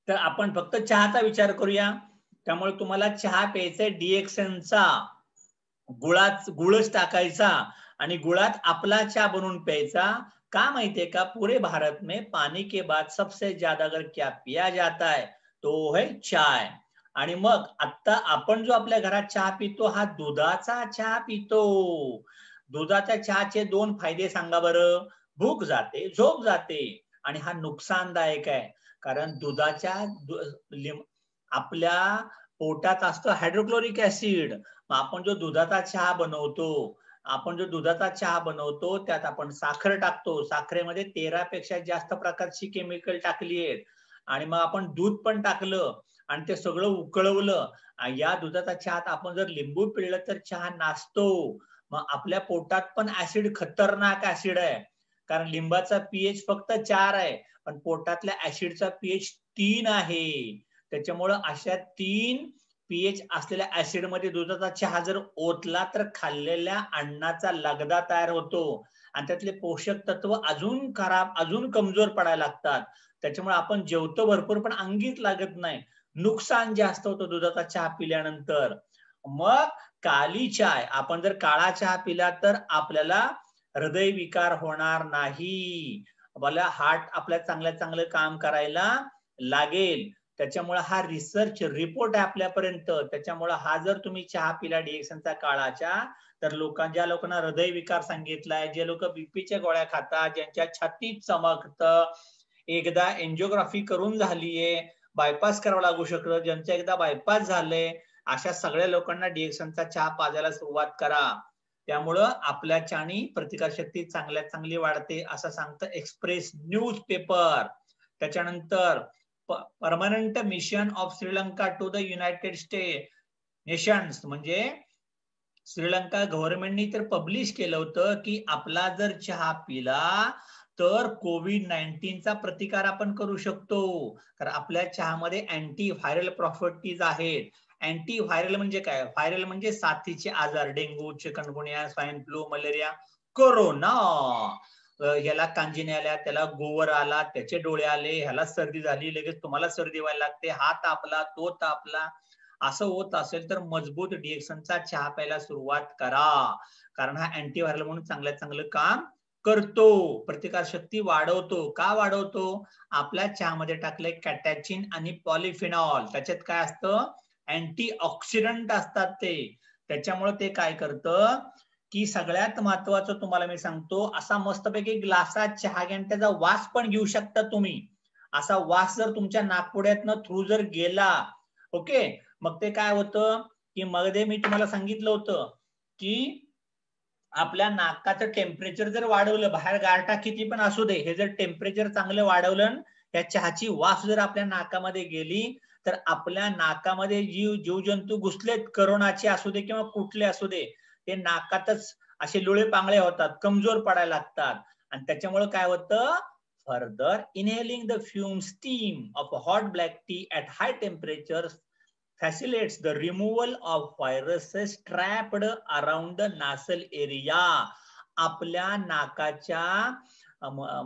तर आपण फक्त चहाचा विचार करूया. त्यामुळे तुम्हाला चहा प्यायचा डीएक्सनचा गुळच टाकायचा आणि गुळात आपला चहा बनवून प्यायचा. का माहितीये का पूरे भारत में पानी के बाद सबसे ज्यादा अगर क्या पिया जाता है तो है चाय. आणि मग आता आपण जो आपल्या घरात चहा पितो हा दुधाचा चहा पितो. दुधाच्या चहाचे 2 फायदे सांगा बरं. भूक जाते झोप जाते आणि हा नुकसानदायक आहे कारण दुधाच्या आपल्या पोटात असतो हायड्रोक्लोरिक ऍसिड. आपण जो दुधाचा चहा बनवतो त्यात आपण साखर टाकतो. साखरेमध्ये 13 पेक्षा जास्त प्रकारची केमिकल टाकली आहेत आणि मग आपण दूध पण टाकलं आणि ते सगळं उकळवलं. या दुधाचा चहात आपण जर लिंबू पिळलं तर चहा नासतो. मग आपल्या पोटात पण ऍसिड खतरनाक ऍसिड आहे कारण लिंबाचा पीएच फक्त 4 आहे पण पोटातल्या ऍसिडचा पीएच 3 आहे. त्याच्यामुळं अशा 3 पीएच असलेल्या ऍसिड मध्ये दुधाचा चहा जर ओतला तर खाल्लेल्या अन्नाचा लगदा तयार होतो आणि त्यातले पोषक तत्व अजून खराब अजून कमजोर पडायला लागतात. त्याच्यामुळे आपण जेवतो भरपूर पण अंगीच लागत नाही. नुकसान जास्त होतं दुधाचा चहा पिल्यानंतर. मग काली चाय, आपण जर काळा चहा पिला तर आपल्याला हृदयविकार होणार नाही, आपल्याला हार्ट आपल्या चांगलं काम करायला लागेल. त्याच्यामुळे हा रिसर्च रिपोर्ट आहे आपल्यापर्यंत. त्याच्यामुळे हा जर तुम्ही चहा पिला डिएक्सनचा काळा चहा, तर ज्या लोकांना हृदयविकार सांगितलाय, जे लोक बीपीच्या गोळ्या खातात, ज्यांच्या छातीत चमकतं, एकदा एन्जिओग्राफी करून झालीये, बायपास करावं लागू शकतं, ज्यांचं एकदा बायपास झालंय, अशा सगळ्या लोकांना डिएक्सनचा चहा पाजायला सुरुवात करा. त्यामुळं आपल्या चहानी प्रतिकारशक्ती चांगली वाढते असं सांगतं एक्सप्रेस न्यूज पेपर. त्याच्यानंतर permanent mission of Sri Lanka to the United State Nations, म्हणजे श्रीलंका गव्हर्नमेंटनी तर पब्लिश केलं होतं की आपला जर चहा पिला तर कोविड-19चा प्रतिकार आपण करू शकतो. तर आपल्या चहामध्ये अँटी व्हायरल प्रॉपर्टीज आहेत. अँटी व्हायरल म्हणजे काय? व्हायरल म्हणजे साथीचे आजार, dengue, chikungunya, swine flu, malaria, corona. ह्याला कांजिने आल्या, त्याला गोवर आला, त्याचे डोळे आले, ह्याला सर्दी झाली, लगेच तुम्हाला सर्दी व्हायला लागते, हा तापला, तो तापला, असं होत असेल तर मजबूत डिएक्सनचा चहा प्यायला सुरुवात करा. कारण हा अँटी व्हायरल म्हणून चांगलं काम करतो, प्रतिकारशक्ती वाढवतो. का वाढवतो? आपल्या चहामध्ये टाकले कॅटॅचिन आणि पॉलिफिनॉल, त्याच्यात काय असतं? अँटीऑक्सिडंट असतात ते. त्याच्यामुळे ते काय करतं की सगळ्यात महत्वाचं तुम्हाला मी सांगतो, असा मस्तपैकी ग्लासात चहा घ्या आणि त्याचा वास पण घेऊ शकता तुम्ही. असा वास जर तुमच्या नाकपुड्यातनं थ्रू जर गेला, ओके, मग ते काय होतं की मध्ये मी तुम्हाला सांगितलं होतं की आपल्या नाकाचं टेम्परेचर जर वाढवलं, बाहेर गारठा किती पण असू दे, हे जर टेम्परेचर चांगलं वाढवलं, या चहाची वास जर आपल्या नाकामध्ये गेली तर आपल्या नाकामध्ये जीवजंतू घुसलेत, करोनाचे असू दे किंवा कुठले असू दे, ते नाकातच असे लुळे पांगळे होतात, कमजोर पडायला लागतात. आणि त्याच्यामुळे काय होतं? Further inhaling the fume steam of hot black tea at high temperature facilitates the removal of viruses trapped around the nasal area. आपल्या नाकाच्या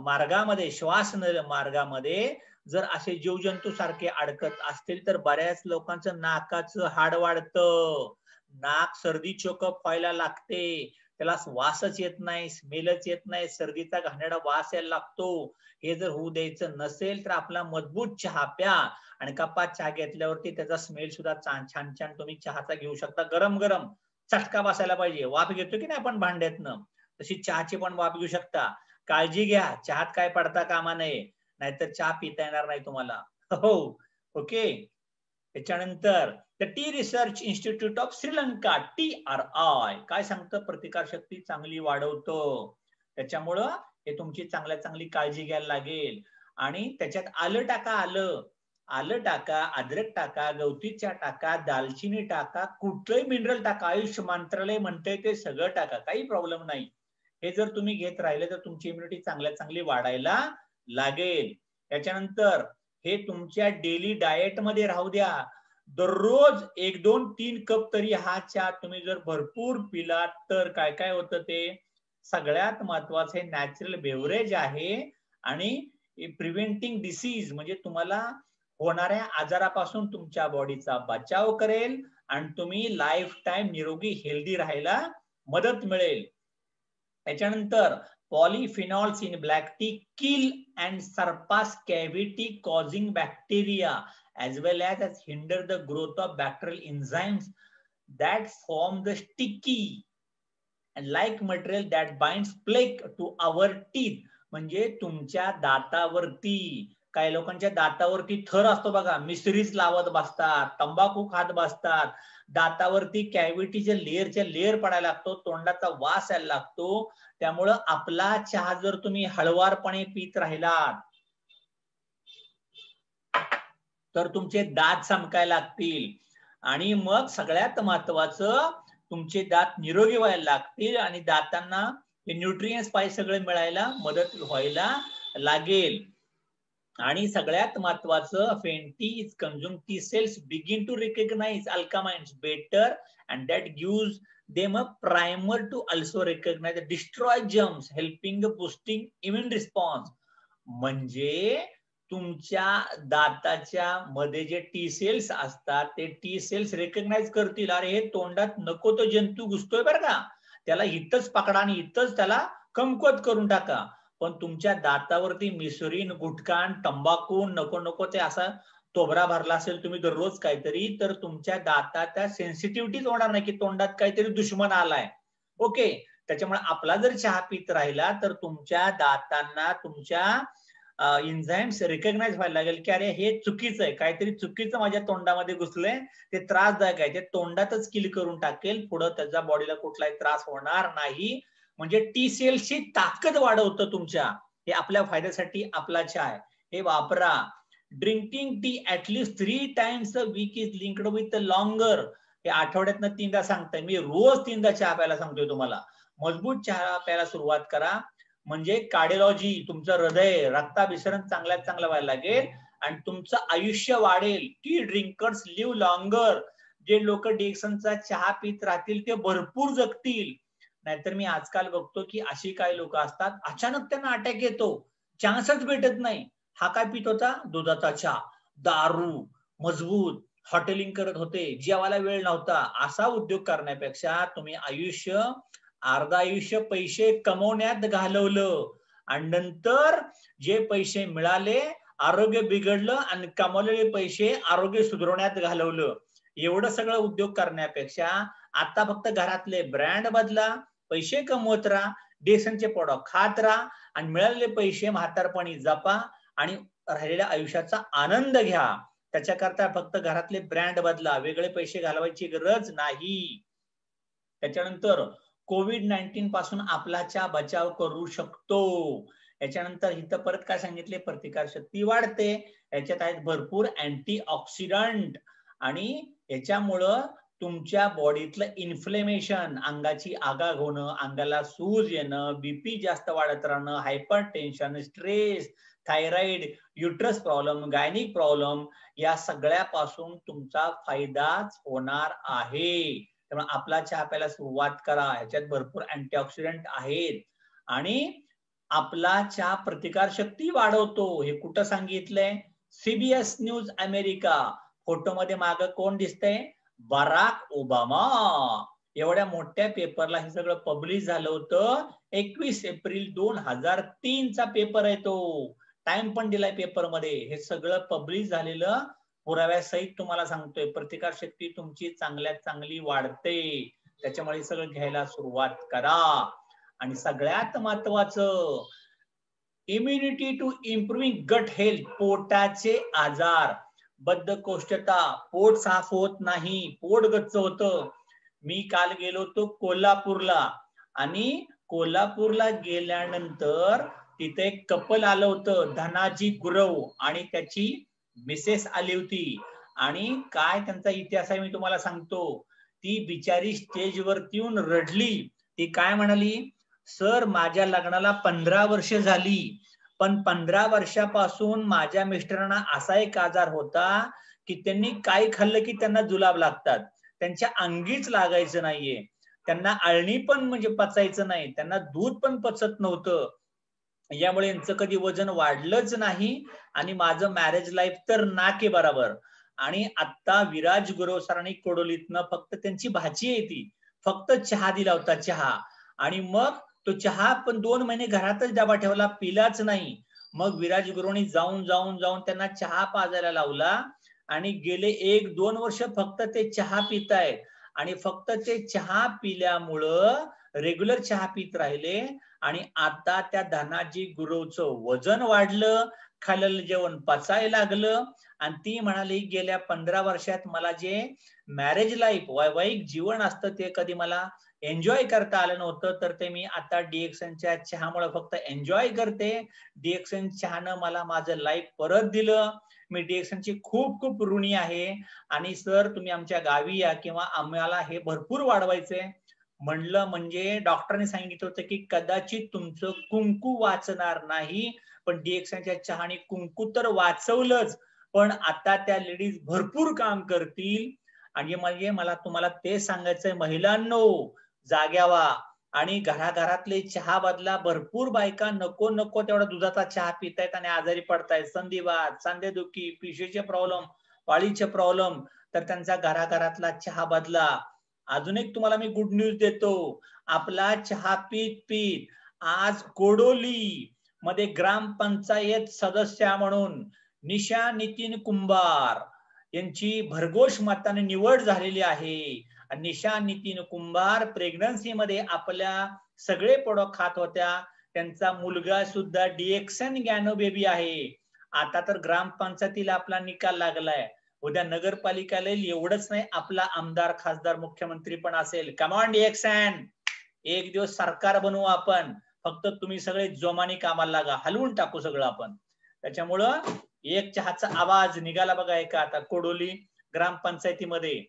मार्गामध्ये, श्वास मार्गामध्ये जर असे जीवजंतू सारखे अडकत असतील तर बऱ्याच लोकांचं नाकाचं हाड वाढतं, नाक सर्दी चोकअप व्हायला लागते, त्याला वासच येत नाही, स्मेलच येत नाही, सर्दीचा घाणेरडा वास यायला लागतो. हे जर होऊ द्यायचं नसेल तर आपला मजबूत चहा प्या आणि कपात चहा घेतल्यावरती त्याचा स्मेल सुद्धा छान तुम्ही चहाचा घेऊ शकता. गरम गरम चटका बसायला पाहिजे, वाफ घेतो की नाही आपण भांड्यातनं, तशी चहाची पण वाफ घेऊ शकता. काळजी घ्या, चहात काय पडता कामा नये, नाहीतर चहा पिता येणार नाही तुम्हाला. हो, ओके. त्याच्यानंतर the T research institute of Sri Lanka, TRI, काय सांगतं? प्रतिकारशक्ती चांगली वाढवतो. त्याच्यामुळं हे तुमची चांगली काळजी घ्यायला लागेल. आणि त्याच्यात आलं टाका, आलं टाका, अद्रक टाका, गवती चहा टाका, दालचिनी टाका, कुठलंही मिनरल टाका, आयुष मंत्रालय म्हणतंय ते सगळं टाका, काही प्रॉब्लेम नाही. हे जर तुम्ही घेत राहिले तर तुमची इम्युनिटी चांगली वाढायला लागेल. त्याच्यानंतर हे तुमच्या डेली डाएट मध्ये राहू द्या. दररोज 1, 2, 3 कप तरी हा चहा तुम्ही जर भरपूर पिला तर काय होतं? ते सगळ्यात महत्वाचं हे नॅचरल बेवरेज आहे आणि प्रिव्हेंटिंग डिसीज, म्हणजे तुम्हाला होणाऱ्या आजारापासून तुमच्या बॉडीचा बचाव करेल आणि तुम्ही लाईफ टाइम निरोगी हेल्दी राहायला मदत मिळेल. त्याच्यानंतर polyphenols in black tea kill and suppress cavity causing bacteria as well as hinder the growth of bacterial enzymes that form the sticky and like material that binds plaque to our teeth. म्हणजे तुमच्या दातावरती, काही लोकांच्या दातावरती थर असतो बघा, मिसरीज लावत बसतात, तंबाखू खात बसतात, दातावरती कॅव्हिटीच्या लेअर पडायला लागतो, तोंडाचा वास यायला लागतो. त्यामुळं आपला चहा जर तुम्ही हळवारपणे पित राहिलात तर तुमचे दात चमकायला लागतील आणि मग सगळ्यात महत्वाचं तुमचे दात निरोगी व्हायला लागतील आणि दातांना हे न्यूट्रिएंट्स पाहिजे सगळे मिळायला मदत व्हायला लागेल. आणि सगळ्यात महत्वाचं, when tea is consumed, T cells begin to recognize alkaline better and that gives them a primer to also recognize the destroy germs, helping boosting immune response. म्हणजे तुमच्या दाताच्या मध्ये जे टी सेल्स असतात ते टी सेल्स रेकग्नाइज करतील, अरे हे तोंडात नको तो जंतू घुसतोय बरं का, त्याला इथंच पकडा आणि इथंच त्याला कमकुवत करून टाका. पण तुमच्या दातावरती मिसरीन, गुटखा, तंबाखू नको नको ते असा तोबरा भरला असेल तुम्ही दररोज काहीतरी, तर तुमच्या दाताच्या सेन्सिटिव्हिटीच होणार नाही की तोंडात काहीतरी दुश्मन आलाय. ओके, त्याच्यामुळे आपला जर चहा पित राहिला तर तुमच्या दातांना तुमच्या एन्झाइम्स रिकग्नाइज व्हायला लागेल की अरे हे चुकीचं आहे, काहीतरी चुकीचं माझ्या तोंडामध्ये घुसलंय, ते त्रासदायक आहे, ते तोंडातच किल करून टाकेल, पुढे त्याच्या बॉडीला कुठलाही त्रास होणार नाही. म्हणजे टी सेल्सची ताकद वाढवतं तुमच्या. हे आपल्या फायद्यासाठी आपला चहा आहे, हे वापरा. Drinking tea at least 3 times a week is linked with longer. हे आठवड्यातनं 3दा सांगताय मी, रोज 3दा चहा प्यायला सांगतोय तुम्हाला. मजबूत चहा प्यायला सुरुवात करा, म्हणजे कार्डिओलॉजी, तुमचं हृदय, रक्ताभिसरण चांगल्यात चांगलं व्हायला लागेल आणि तुमचं आयुष्य वाढेल. Tea drinkers live longer. जे लोक डिएक्सनचा चहा पित राहतील ते भरपूर जगतील. नाहीतर मी आजकाल बघतो की अशी काही लोक असतात, अचानक त्यांना अटॅक येतो, चान्सच भेटत नाही. हा काय पित होता? दुधाचा चहा, दारू, मजबूत, हॉटेलिंग करत होते, जेवायला वेळ नव्हता. असा उद्योग करण्यापेक्षा तुम्ही अर्धा आयुष्य पैसे कमवण्यात घालवलं आणि नंतर जे पैसे मिळाले आरोग्य बिघडलं आणि कमवलेले पैसे आरोग्य सुधारण्यात घालवलं. एवढं सगळं उद्योग करण्यापेक्षा आता फक्त घरातले ब्रँड बदला, पैसे कमवत राहा, डिएक्सनचे प्रोडक्ट खात राहा आणि मिळालेले पैसे म्हातारपणी जपा आणि राहिलेल्या आयुष्याचा आनंद घ्या. त्याच्याकरता फक्त घरातले ब्रँड बदला, वेगळे पैसे घालवायची गरज नाही. त्याच्यानंतर कोविड-19 पासून आपला चहा बचाव करू शकतो. याच्यानंतर इथं परत काय सांगितले, प्रतिकार शक्ती वाढते, याच्यात आहेत भरपूर अँटीऑक्सिडंट आणि याच्यामुळं तुमच्या बॉडीतलं इन्फ्लेमेशन, अंगाची आगाग होणं, अंगाला सूज येणं, बीपी जास्त वाढत राहणं, hyper tension, stress, thyroid, uterus problem, gynaec problem, या सगळ्यापासून तुमचा फायदाच होणार आहे. त्यामुळे आपला चहा प्यायला सुरुवात करा. ह्याच्यात भरपूर अँटीऑक्सिडंट आहेत आणि आपला चहा प्रतिकार शक्ती वाढवतो. हे कुठं सांगितलंय? CBS news America. फोटोमध्ये माग कोण दिसतंय? Barack Obama. एवढ्या मोठ्या पेपरला हे सगळं पब्लिश झालं होतं. 21 एप्रिल 2003 चा पेपर आहे तो. टाइम पण दिलाय पेपरमध्ये. हे सगळं पब्लिश झालेलं पुराव्यासहित तुम्हाला सांगतोय. प्रतिकार शक्ती तुमची चांगल्यात चांगली वाढते. त्याच्यामुळे सगळं घ्यायला सुरुवात करा. आणि सगळ्यात महत्वाचं, immunity to improving gut health. पोटाचे आजार, बद्धकोष्ठता, पोट साफ होत नाही, पोट गच्च होतं. मी काल गेलो होतो कोल्हापूरला आणि कोल्हापूरला गेल्यानंतर तिथे एक कपल आलं होतं, धनाजी गुरव आणि त्याची मिसेस आली होती. आणि काय त्यांचा इतिहास आहे मी तुम्हाला सांगतो. ती बिचारी स्टेजवरती येऊन रडली. ती काय म्हणाली? सर, माझ्या लग्नाला 15 वर्ष झाली, पण 15 वर्षापासून माझ्या मिस्टरांना असा एक आजार होता की त्यांनी काय खाल्लं की त्यांना जुलाब लागतात, त्यांच्या अंगीच लागायचं नाहीये, त्यांना अळणी पण म्हणजे पचायचं नाही, त्यांना दूध पण पचत नव्हतं. यामुळे यांचं कधी वजन वाढलंच नाही आणि माझं मॅरेज लाईफ तर नाके बरोबर. आणि आता विराज गुरव सरांनी कोडोलीतनं फक्त त्यांची भाची आहे ती, फक्त चहा दिला होता, चहा. आणि मग तो चहा पण 2 महिने घरातच डबा ठेवला, पिलाच नाही. मग विराज गुरुनी जाऊन जाऊन जाऊन त्यांना चहा पाजायला लावला आणि गेले 1-2 वर्ष फक्त ते चहा पितायत. आणि फक्त ते चहा पिल्यामुळं रेग्युलर चहा पित राहिले आणि आता त्या धनाजी गुरुचं वजन वाढलं, खाल्लेलं जेवण पचायला लागलं. आणि ती म्हणाली, गेल्या 15 वर्षात मला जे मॅरेज लाईफ, वैवाहिक जीवन असतं ते कधी मला एन्जॉय करता आलं नव्हतं, तर ते मी आता डिएक्सनच्या चहामुळे फक्त एन्जॉय करते. डिएक्सन चहानं मला माझं लाईफ परत दिलं. मी डिएक्सनची खूप खूप ऋणी आहे. आणि सर, तुम्ही आमच्या गावी या किंवा आम्हाला हे भरपूर वाढवायचंय. म्हणलं म्हणजे डॉक्टरने सांगितलं होतं की कदाचित तुमचं कुंकू वाचणार नाही, पण डिएक्सनच्या चहाने कुंकू तर वाचवलंच, पण आता त्या लेडीज भरपूर काम करतील. आणि म्हणजे मला तुम्हाला ते सांगायचंय, महिलांनो जाग्या व्हा, आणि घराघरातले चहा बदला. भरपूर बायका नको नको तेवढा दुधाचा चहा पितायत आणि आजारी पडतायत. संधिवात, सांधेदुखी, पिशवीचे प्रॉब्लेम, पाळीचे प्रॉब्लेम. तर त्यांचा घराघरातला चहा बदला. अजून एक तुम्हाला मी गुड न्यूज देतो. आपला चहा पीत पीत आज कोडोली मध्ये ग्रामपंचायत सदस्य म्हणून निशा नितीन कुंभार यांची भरघोष मताने निवड झालेली आहे. निशा नितीन कुंभार प्रेग्नन्सी मध्ये आपल्या सगळे प्रोडक्ट खात होत्या. त्यांचा मुलगा सुद्धा डिएक्सन गॅनो बेबी आहे. आता तर ग्रामपंचायतीला आपला निकाल लागलाय. उद्या नगरपालिकेला एवढंच नाही, आपला आमदार खासदार मुख्यमंत्री पण असेल. कमॉन डिएक्सन, एक दिवस सरकार बनवू आपण. फक्त तुम्ही सगळे जोमाने कामाला लागा, हलवून टाकू सगळं आपण. त्याच्यामुळं एक चहाचा आवाज निघाला बघा एका आता कोडोली ग्रामपंचायतीमध्ये.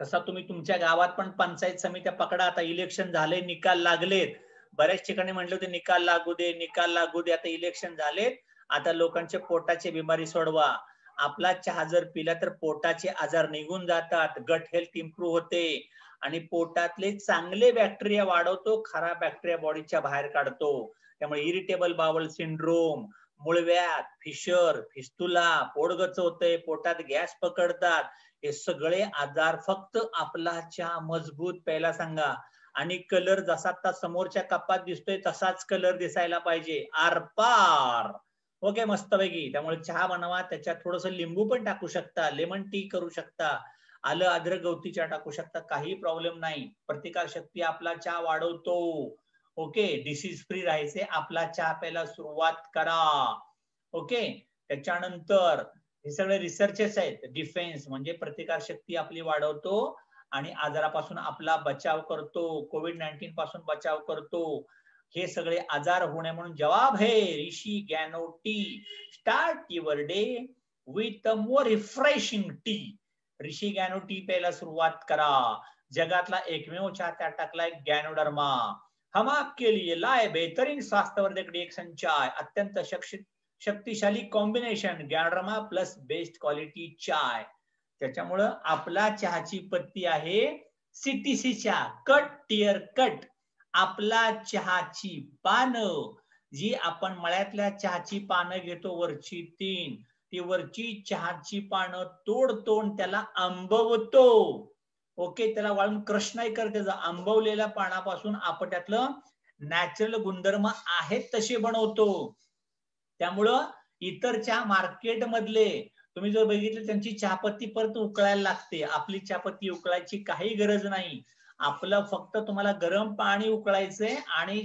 तसा तुम्ही तुमच्या गावात पण पंचायत समित्या पकडा. आता इलेक्शन झाले, निकाल लागलेत. बऱ्याच ठिकाणी म्हटलं होते निकाल लागू दे, निकाल लागू दे. आता इलेक्शन झालेत. आता लोकांचे पोटाचे बिमारी सोडवा. आपला चहा जर पिला तर पोटाचे आजार निघून जातात, गट हेल्थ इम्प्रूव्ह होते आणि पोटातले चांगले बॅक्टेरिया वाढवतो, खराब बॅक्टेरिया बॉडीच्या बाहेर काढतो. त्यामुळे इरिटेबल बाउल सिंड्रोम, मूळव्याध, फिशर, फिस्तुला, पोट गच्च होतंय, पोटात गॅस पकडतात, हे सगळे आजार फक्त आपला चहा मजबूत प्यायला सांगा. आणि कलर जसा आता समोरच्या कपात दिसतोय तसाच कलर दिसायला पाहिजे, आरपार. ओके, मस्तपैकी. त्यामुळे चहा बनवा, त्याच्यात थोडस लिंबू पण टाकू शकता, लेमन टी करू शकता, आलं अद्रक गवती चहा टाकू शकता, काही प्रॉब्लेम नाही. प्रतिकार शक्ती आपला चहा वाढवतो. ओके, डिसीज फ्री राहायचे, आपला चहा प्यायला सुरुवात करा. ओके, त्याच्यानंतर हे सगळे रिसर्चेस आहेत. डिफेन्स म्हणजे प्रतिकार शक्ती आपली वाढवतो आणि आजारापासून आपला बचाव करतो, कोविड-19 पासून बचाव करतो. हे सगळे आजार होणे म्हणून जवाब है Rishi Gano tea. Start your day with a more refreshing tea. Rishi Gano tea प्यायला सुरुवात करा. जगातला एकमेव चहा त्यात टाकलाय गॅनोडर्मा. हम आपके लिए लाए बेहतरीन स्वास्थ्यवर्धक डिएक्सन चाय, अत्यंत शक्तिशाली कॉम्बिनेशन गॅनोडर्मा प्लस बेस्ट क्वालिटी चाय. त्याच्यामुळं आपला चहाची पत्ती आहे सीटीसी चहा, कट टियर कट. आपला चहाची पानं जी आपण मळ्यातल्या चहाची पानं घेतो वरची 3, ती वरची चहाची पानं तोडतो त्याला आंबवतो. ओके, त्याला वाळून क्रश नाही करत, त्याचं आंबवलेल्या पानापासून आपण त्यातलं नॅचरल गुणधर्म आहेत तसे बनवतो. त्यामुळं इतर चहा मार्केट मधले तुम्ही जर बघितलं त्यांची चहापत्ती परत उकळायला लागते. आपली चहापत्ती उकळायची काही गरज नाही. आपलं फक्त तुम्हाला गरम पाणी उकळायचंय आणि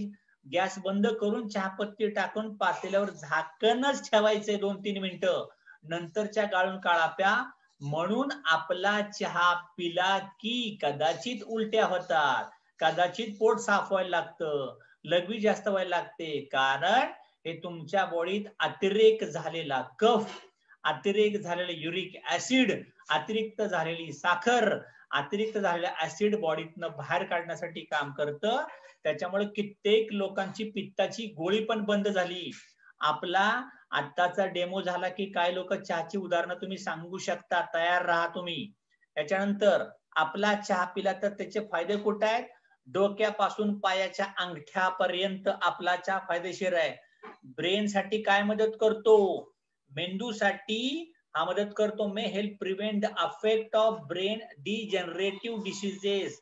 गॅस बंद करून चहापत्ती टाकून पातेल्यावर झाकणच ठेवायचंय 2-3 मिनिटं. नंतरच्या गाळून काढा प्या. म्हणून आपला चहा पिला की कदाचित उलट्या होतात, कदाचित पोट साफ व्हायला लागतं, लघवी जास्त व्हायला लागते. कारण हे तुमच्या बॉडीत अतिरेक झालेला कफ, अतिरेक झालेलं युरिक ऍसिड, अतिरिक्त झालेली साखर, अतिरिक्त झालेलं ऍसिड बॉडीतनं बाहेर काढण्यासाठी काम करतं. त्याच्यामुळे कित्येक लोकांची पित्ताची गोळी पण बंद झाली. आपला आत्ताचा डेमो झाला की काय लोक चहाची उदाहरणं तुम्ही सांगू शकता, तयार राहा तुम्ही. त्याच्यानंतर आपला चहा पिला तर त्याचे फायदे कुठे आहेत? डोक्यापासून पायाच्या अंगठ्यापर्यंत आपला चहा फायदेशीर आहे. ब्रेन साठी काय मदत करतो? मेंदूसाठी हा मदत करतो. May help prevent the affect of brain degenerative diseases.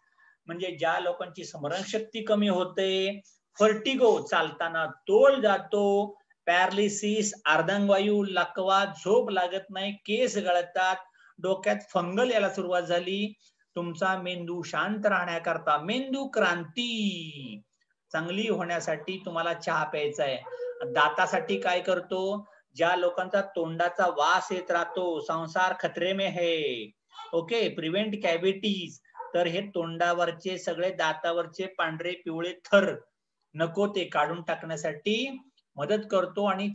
म्हणजे ज्या लोकांची स्मरणशक्ती कमी होते, फर्टिगो, चालताना तोल जातो, पॅरालिसिस, अर्धांगवायू, लकवा, झोप लागत नाही, केस गळतात, डोक्यात फंगल यायला सुरुवात झाली. तुमचा मेंदू शांत राहण्याकरता, मेंदू क्रांती चांगली होण्यासाठी तुम्हाला चहा प्यायचा आहे. दातासाठी काय करतो? ज्या लोकांचा तोंडाचा वास येत राहतो, संसार खतरे में है. Okay, prevent cavities. तर हे तोंडावरचे सगळे दातावरचे पांढरे पिवळे थर नको ते काढून टाकण्यासाठी मदत करतो आणि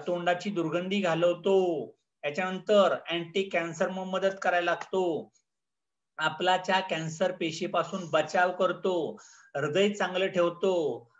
तोंडाची दुर्गंधी घालवतो. याच्यानंतर अँटी कॅन्सर मदत करायला लागतो. आपला चहा कॅन्सर पेशीपासून बचाव करतो, हृदय चांगलं ठेवतो,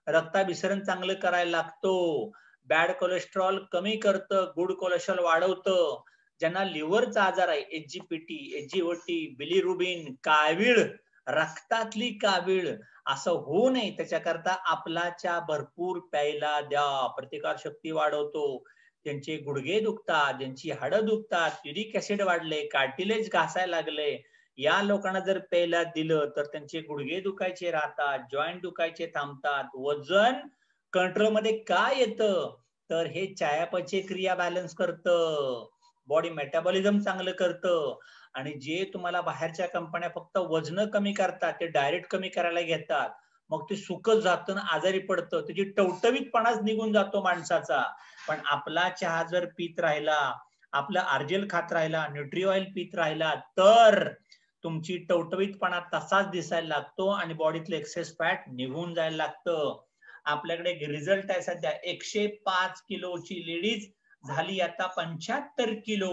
रक्ताभिसरण चांगलं करायला लागतो, बॅड कोलेस्ट्रॉल कमी करतं, गुड कोलेस्ट्रॉल वाढवतं. ज्यांना लिव्हरचा आजार आहे, एचजीपीटी, एचजीओटी, बिलिरुबिन, कावीळ, रक्तातली कावीळ असं होऊ नये त्याच्याकरता आपला चहा भरपूर प्यायला द्या. प्रतिकार शक्ती वाढवतो. त्यांचे गुडघे दुखतात, ज्यांची हाडं दुखतात, युरिक ऍसिड वाढले, कार्टिलेज घासायला लागले, या लोकांना जर प्यायला दिलं तर त्यांचे गुडघे दुखायचे राहतात, जॉईंट दुखायचे थांबतात. वजन कंट्रोलमध्ये काय येतं तर हे चयापचय क्रिया बॅलन्स करतं, बॉडी मेटाबॉलिझम चांगलं करतं. आणि जे तुम्हाला बाहेरच्या कंपन्या फक्त वजन कमी करतात ते डायरेक्ट कमी करायला घेतात, मग ते सुकत जातं, आजारी पडतं, त्याची टवटवीतपणाच निघून जातो माणसाचा. पण आपला चहा जर पीत राहिला, आपलं आर्जेल खात राहिला, न्यूट्री ऑइल पीत राहिला तर तुमची टवटवीतपणा तसाच दिसायला लागतो आणि बॉडीतलं एक्सेस फॅट निघून जायला लागतं. आपल्याकडे रिझल्ट आहे सध्या, 105 किलोची लेडीज झाली आता 75 किलो.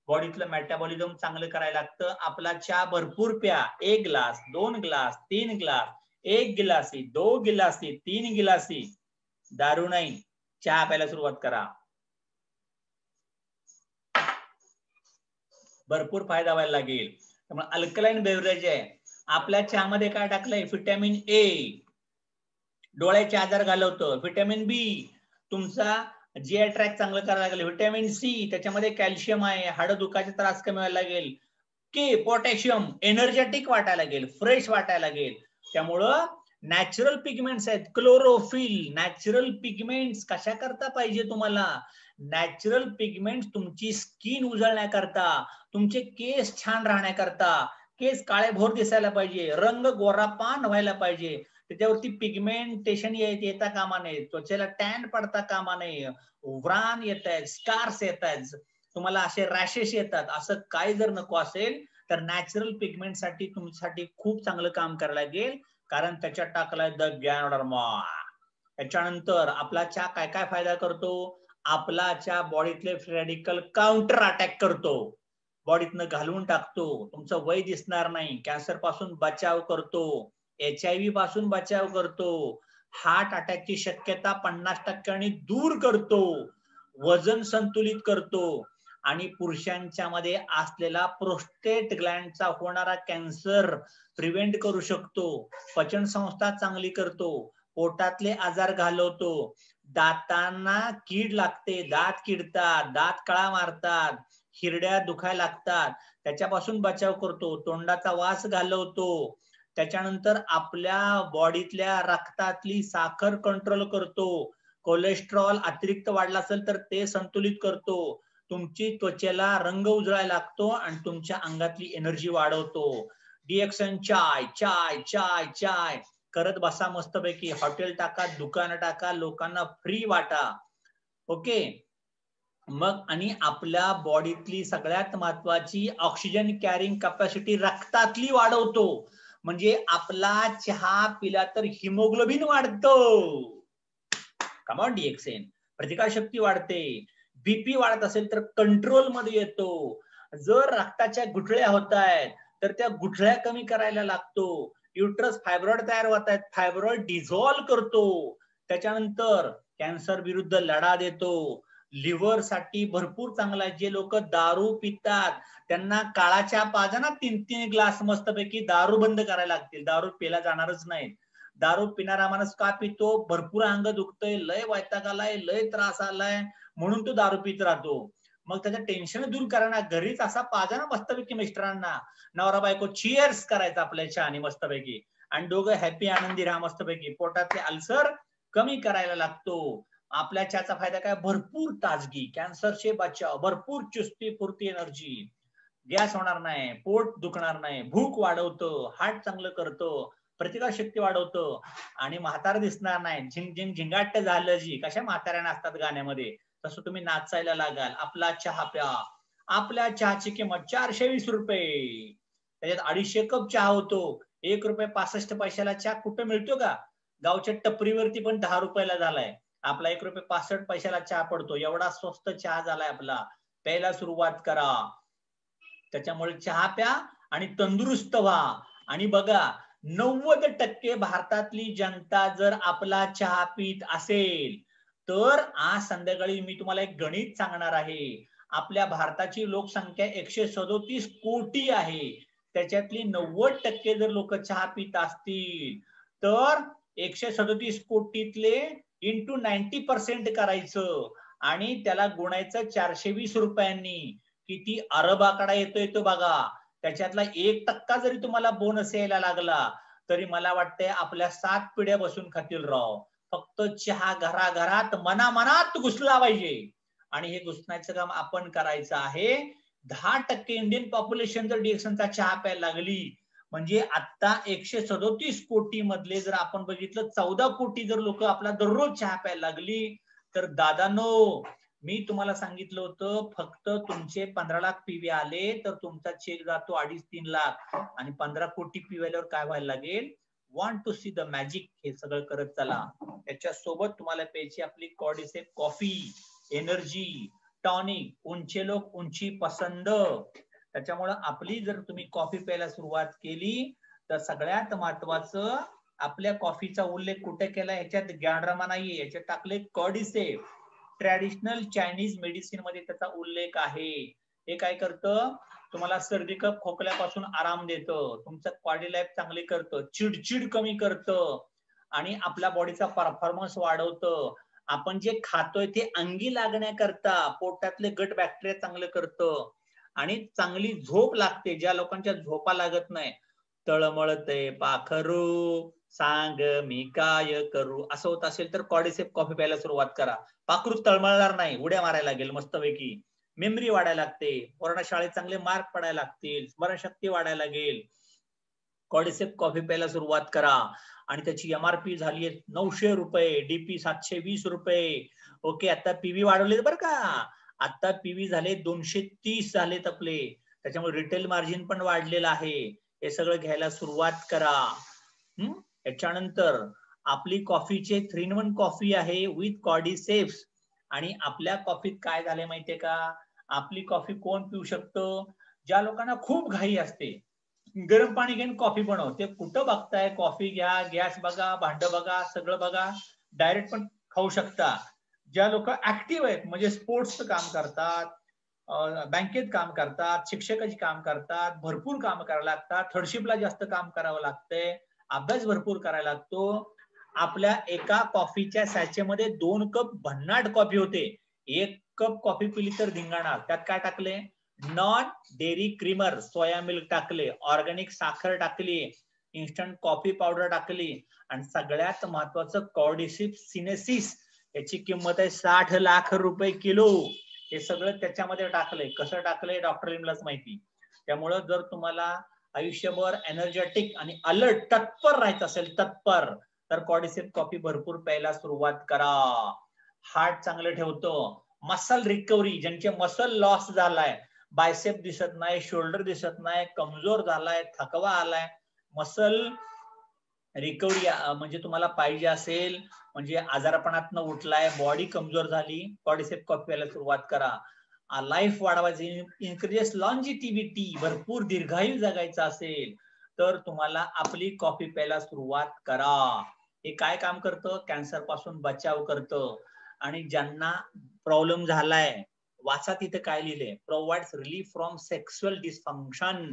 बॉडीतलं मेटाबॉलिझम चांगलं करायला लागतं. आपला चहा भरपूर प्या, 1 ग्लास 2 ग्लास 3 ग्लास, 1 गिलासी 2 गिलासी 3 गिलासी, दारू नाही, चहा प्यायला सुरुवात करा. भरपूर फायदा व्हायला लागेल. त्यामुळे अल्कलाईन बेवरेज आहे. आपल्या चहामध्ये काय टाकलंय? व्हिटॅमिन ए, डोळ्याचे आजार घालवतं. व्हिटॅमिन बी, तुमचा जीआय ट्रॅक चांगलं करायला लागेल. व्हिटॅमिन सी, त्याच्यामध्ये कॅल्शियम आहे, हाडं दुखाचे त्रास कमी व्हायला लागेल. के, पोटॅशियम, एनर्जेटिक वाटायला लागेल, फ्रेश वाटायला लागेल. त्यामुळं नॅचरल पिगमेंट्स आहेत, क्लोरोफिल. नॅचरल पिगमेंट्स कशा करता पाहिजे तुम्हाला? नॅचरल पिगमेंट्स तुमची स्किन उजळण्याकरता, तुमचे केस छान राहण्याकरता, केस काळेभोर दिसायला पाहिजे, रंग गोरापान व्हायला पाहिजे, त्याच्यावरती पिगमेंटेशन येता कामा नये, त्वचेला टॅन पडता कामा नये, व्रण येत आहेत, स्कार्स येत आहेत, तुम्हाला असे रॅशेस येतात, असं काही जर नको असेल तर नॅचरल पिगमेंट साठी तुमच्यासाठी खूप चांगलं काम करायला लागेल. कारण त्याच्यात टाकलाय द गॅनोडर्मा. त्याच्यानंतर आपला चहा काय काय फायदा करतो? आपला चहा बॉडीतले फ्री रॅडिकल काउंटर अटॅक करतो, बॉडीतनं घालवून टाकतो, तुमचं वय दिसणार नाही, कॅन्सर पासून बचाव करतो, HIV पासून बचाव करतो, हार्ट अटॅकची शक्यता 50% दूर करतो, वजन संतुलित करतो आणि पुरुषांच्या मध्ये असलेला प्रोस्टेट ग्लँडचा होणारा कॅन्सर प्रिव्हेंट करू शकतो, पचन संस्था चांगली करतो, पोटातले आजार घालवतो, दातांना कीड लागते, दात किडतात, दात कळा मारतात, हिरड्या दुखायला लागतात, त्याच्यापासून बचाव करतो, तोंडाचा वास घालवतो, त्याच्यानंतर आपल्या बॉडीतल्या रक्तातली साखर कंट्रोल करतो, कोलेस्ट्रॉल अतिरिक्त वाढला असेल तर ते संतुलित करतो, तुमची त्वचेला रंग उजळायला लागतो आणि तुमच्या अंगातली एनर्जी वाढवतो. डिएक्सन चाय चाय चाय चाय करत बसा मस्तपैकी, हॉटेल टाका, दुकान टाका, लोकांना फ्री वाटा. ओके. मग आणि आपल्या बॉडीतली सगळ्यात महत्वाची ऑक्सिजन कॅरिंग कॅपॅसिटी रक्तातली वाढवतो. म्हणजे आपला चहा पिला तर हिमोग्लोबिन वाढतो. कमॉन डिएक्सेन, प्रतिकारशक्ती वाढते, बीपी वाढत असेल तर कंट्रोल मध्ये येतो, जर रक्ताच्या गुठळ्या होत आहेत तर त्या गुठळ्या कमी करायला लागतो, युट्रस फायब्रॉइड तयार होत आहेत, फायब्रॉइड डिझॉल्व्ह करतो, त्याच्यानंतर कॅन्सर विरुद्ध लढा देतो, लिव्हर साठी भरपूर चांगला आहे. जे लोक दारू पितात त्यांना काळाच्या पाजाना 3-3 ग्लास मस्तपैकी दारू बंद करायला लागतील, दारू पिला जाणारच नाही. दारू पिणारा माणूस का पितो? भरपूर अंग दुखतंय, लय वैताग आलाय, लय त्रास आलाय, म्हणून तो दारू पित राहतो. मग त्याचं टेन्शन दूर करणार घरीच असा पाजाना मस्तपैकी मिस्टरांना, नवरा बायको चिअर्स करायचं आपल्या चहाने मस्तपैकी आणि दोघं हॅपी आनंदी राहा मस्तपैकी. पोटातले अल्सर कमी करायला लागतो. आपल्या चहाचा फायदा काय? भरपूर ताजगी, कॅन्सरचे बचाव, भरपूर चुस्ती फुर्ती एनर्जी, गॅस होणार नाही, पोट दुखणार नाही, भूक वाढवतं, हार्ट चांगलं करतं, प्रतिकार शक्ती वाढवतं आणि म्हातारा दिसणार नाही. झिंग झिंग झिंगाट झालं जी कशा म्हाताऱ्या नाचतात गाण्यामध्ये, तसं तुम्ही नाचायला लागाल. आपला चहा प्या. आपल्या चहाची किंमत 420 रुपये, त्याच्यात 250 कप चहा होतो. 1 रुपये 65 पैशाला चहा कुठं मिळतो का? गावच्या टपरीवरती पण 10 रुपयाला झालाय. आपला 1 रुपये 65 पैशाला चहा पडतो. एवढा स्वस्त चहा झालाय आपला. प्यायला सुरुवात करा. त्याच्यामुळे चहा प्या आणि तंदुरुस्त व्हा. आणि बघा 90% भारतातली जनता जर आपला चहा पीत असेल तर आज संध्याकाळी मी तुम्हाला एक गणित सांगणार आहे. आपल्या भारताची लोकसंख्या 137 कोटी आहे. त्याच्यातली 90% जर लोक चहा पित असतील तर 137 कोटीतले इंटू 90% करायचं आणि त्याला गुणायचं 420 रुपयांनी. किती अरब आकडा येतोय तो बघा. त्याच्यातला 1% जरी तुम्हाला बोनस यायला लागला तरी मला वाटतंय आपल्या 7 पिढ्या बसून खातील राव. फक्त चहा घराघरात मनामनात घुसला पाहिजे आणि हे घुसण्याचं काम आपण करायचं आहे. 10% इंडियन पॉप्युलेशन जर डिएक्सनचा चहा प्यायला लागली म्हणजे आता 137 कोटी मधले जर आपण बघितलं 14 कोटी जर लोक आपला दररोज चहा प्यायला लागली तर दादानो मी तुम्हाला सांगितलं होतं फक्त तुमचे 15 लाख पीवी आले तर तुमचा चेक जातो 2.5-3 लाख आणि 15 कोटी पीव्यावर काय व्हायला लागेल. Want to see the magic हे सगळं करत चला. त्याच्या सोबत तुम्हाला प्यायची आपली कॉर्डिसेप कॉफी, एनर्जी टॉनिक, उंचे लोक उंची पसंद. त्याच्यामुळे आपली जर तुम्ही कॉफी प्यायला सुरुवात केली तर सगळ्यात महत्वाचं आपल्या कॉफीचा उल्लेख कुठे केला याच्यात ज्ञानरामा नाहीये, याच्यात टाकले कॉर्डिसेप. ट्रॅडिशनल चायनीज मेडिसिन मध्ये त्याचा उल्लेख आहे. हे काय करतं तुम्हाला सर्दी कफ खोकल्यापासून आराम देतं, तुमचं बॉडी लाईफ चांगली करतं, चिडचिड कमी करतं आणि आपल्या बॉडीचा परफॉर्मन्स वाढवतं. आपण जे खातोय ते अंगी लागण्याकरता पोटातले गट बॅक्टेरिया चांगलं करतं आणि चांगली झोप लागते. ज्या लोकांच्या झोपा लागत नाही, तळमळते पाखरू सांग मी काय करू असं होत असेल तर कॉर्डिसेप कॉफी प्यायला सुरुवात करा. पाखरू तळमळणार नाही, उड्या मारायला लागेल मस्तपैकी, मेमरी वाढायला लागते, पोरांना शाळेत चांगले मार्क पडायला लागतील, स्मरणशक्ती वाढायला लागेल. कॉर्डिसेप कॉफी प्यायला सुरुवात करा आणि त्याची एमआरपी झाली 900 रुपये, डीपी 720 रुपये. ओके, आता पीव्ही वाढवले बरं का, आता पीव्ही झाले 230 झालेत आपले, त्याच्यामुळे रिटेल मार्जिन पण वाढलेलं आहे. हे सगळं घ्यायला सुरुवात करा. याच्यानंतर आपली कॉफीचे 3-in-1 कॉफी आहे विथ कॉर्डिसेप्स. आणि आपल्या कॉफीत काय झाले माहितीये का, आपली कॉफी कोण पिऊ शकतो, ज्या लोकांना खूप घाई असते, गरम पाणी घेऊन कॉफी बनव, ते कुठं बघताय, कॉफी घ्या, गॅस बघा, भांड बघा, सगळं बघा, डायरेक्ट पण खाऊ शकता. ज्या लोक ऍक्टिव्ह आहेत म्हणजे स्पोर्ट्सचं काम करतात, बँकेत काम करतात, शिक्षकाची काम करतात, भरपूर काम करायला लागतात, थर्डशिपला जास्त काम करावं लागतंय, अभ्यास भरपूर करायला लागतो. आपल्या एका कॉफीच्या सॅचेमध्ये 2 कप भन्नाट कॉफी होते. 1 कप कॉफी पिली तर धिंगाणा. त्यात काय टाकले, non dairy creamer, soya milk टाकले, ऑर्गॅनिक साखर टाकली, इन्स्टंट कॉफी पावडर टाकली आणि सगळ्यात महत्वाचं कॉर्डिसेप सिनेसिस, याची किंमत आहे 60 लाख रुपये किलो. हे सगळं त्याच्यामध्ये टाकलंय. कसं टाकलंय डॉक्टर लिमलाच माहिती. त्यामुळं जर तुम्हाला आयुष्यभर एनर्जेटिक आणि अलर्ट तत्पर राहायचं असेल, तत्पर, तर कॉर्डिसेप कॉफी भरपूर प्यायला सुरुवात करा. हार्ट चांगलं ठेवतो, मसल रिकव्हरी, ज्यांचे मसल लॉस झालाय, बायसेप दिसत नाही, शोल्डर दिसत नाही, कमजोर झालाय, थकवा आलाय, मसल रिकव्हरी म्हणजे तुम्हाला पाहिजे असेल, म्हणजे आजारपणातनं उठलाय, बॉडी कमजोर झाली, कॉर्डिसेप कॉफी प्यायला सुरुवात करा. लाईफ वाढवायची, इन्क्रीजेस लॉन्जिटिव्हिटी, भरपूर दीर्घायू जगायचं असेल तर तुम्हाला आपली कॉफी प्यायला सुरुवात करा. हे काय काम करतं, कॅन्सर पासून बचाव करतं. आणि ज्यांना प्रॉब्लेम झालाय, वाचा तिथे काय लिहिलंय, provides relief from sexual dysfunction,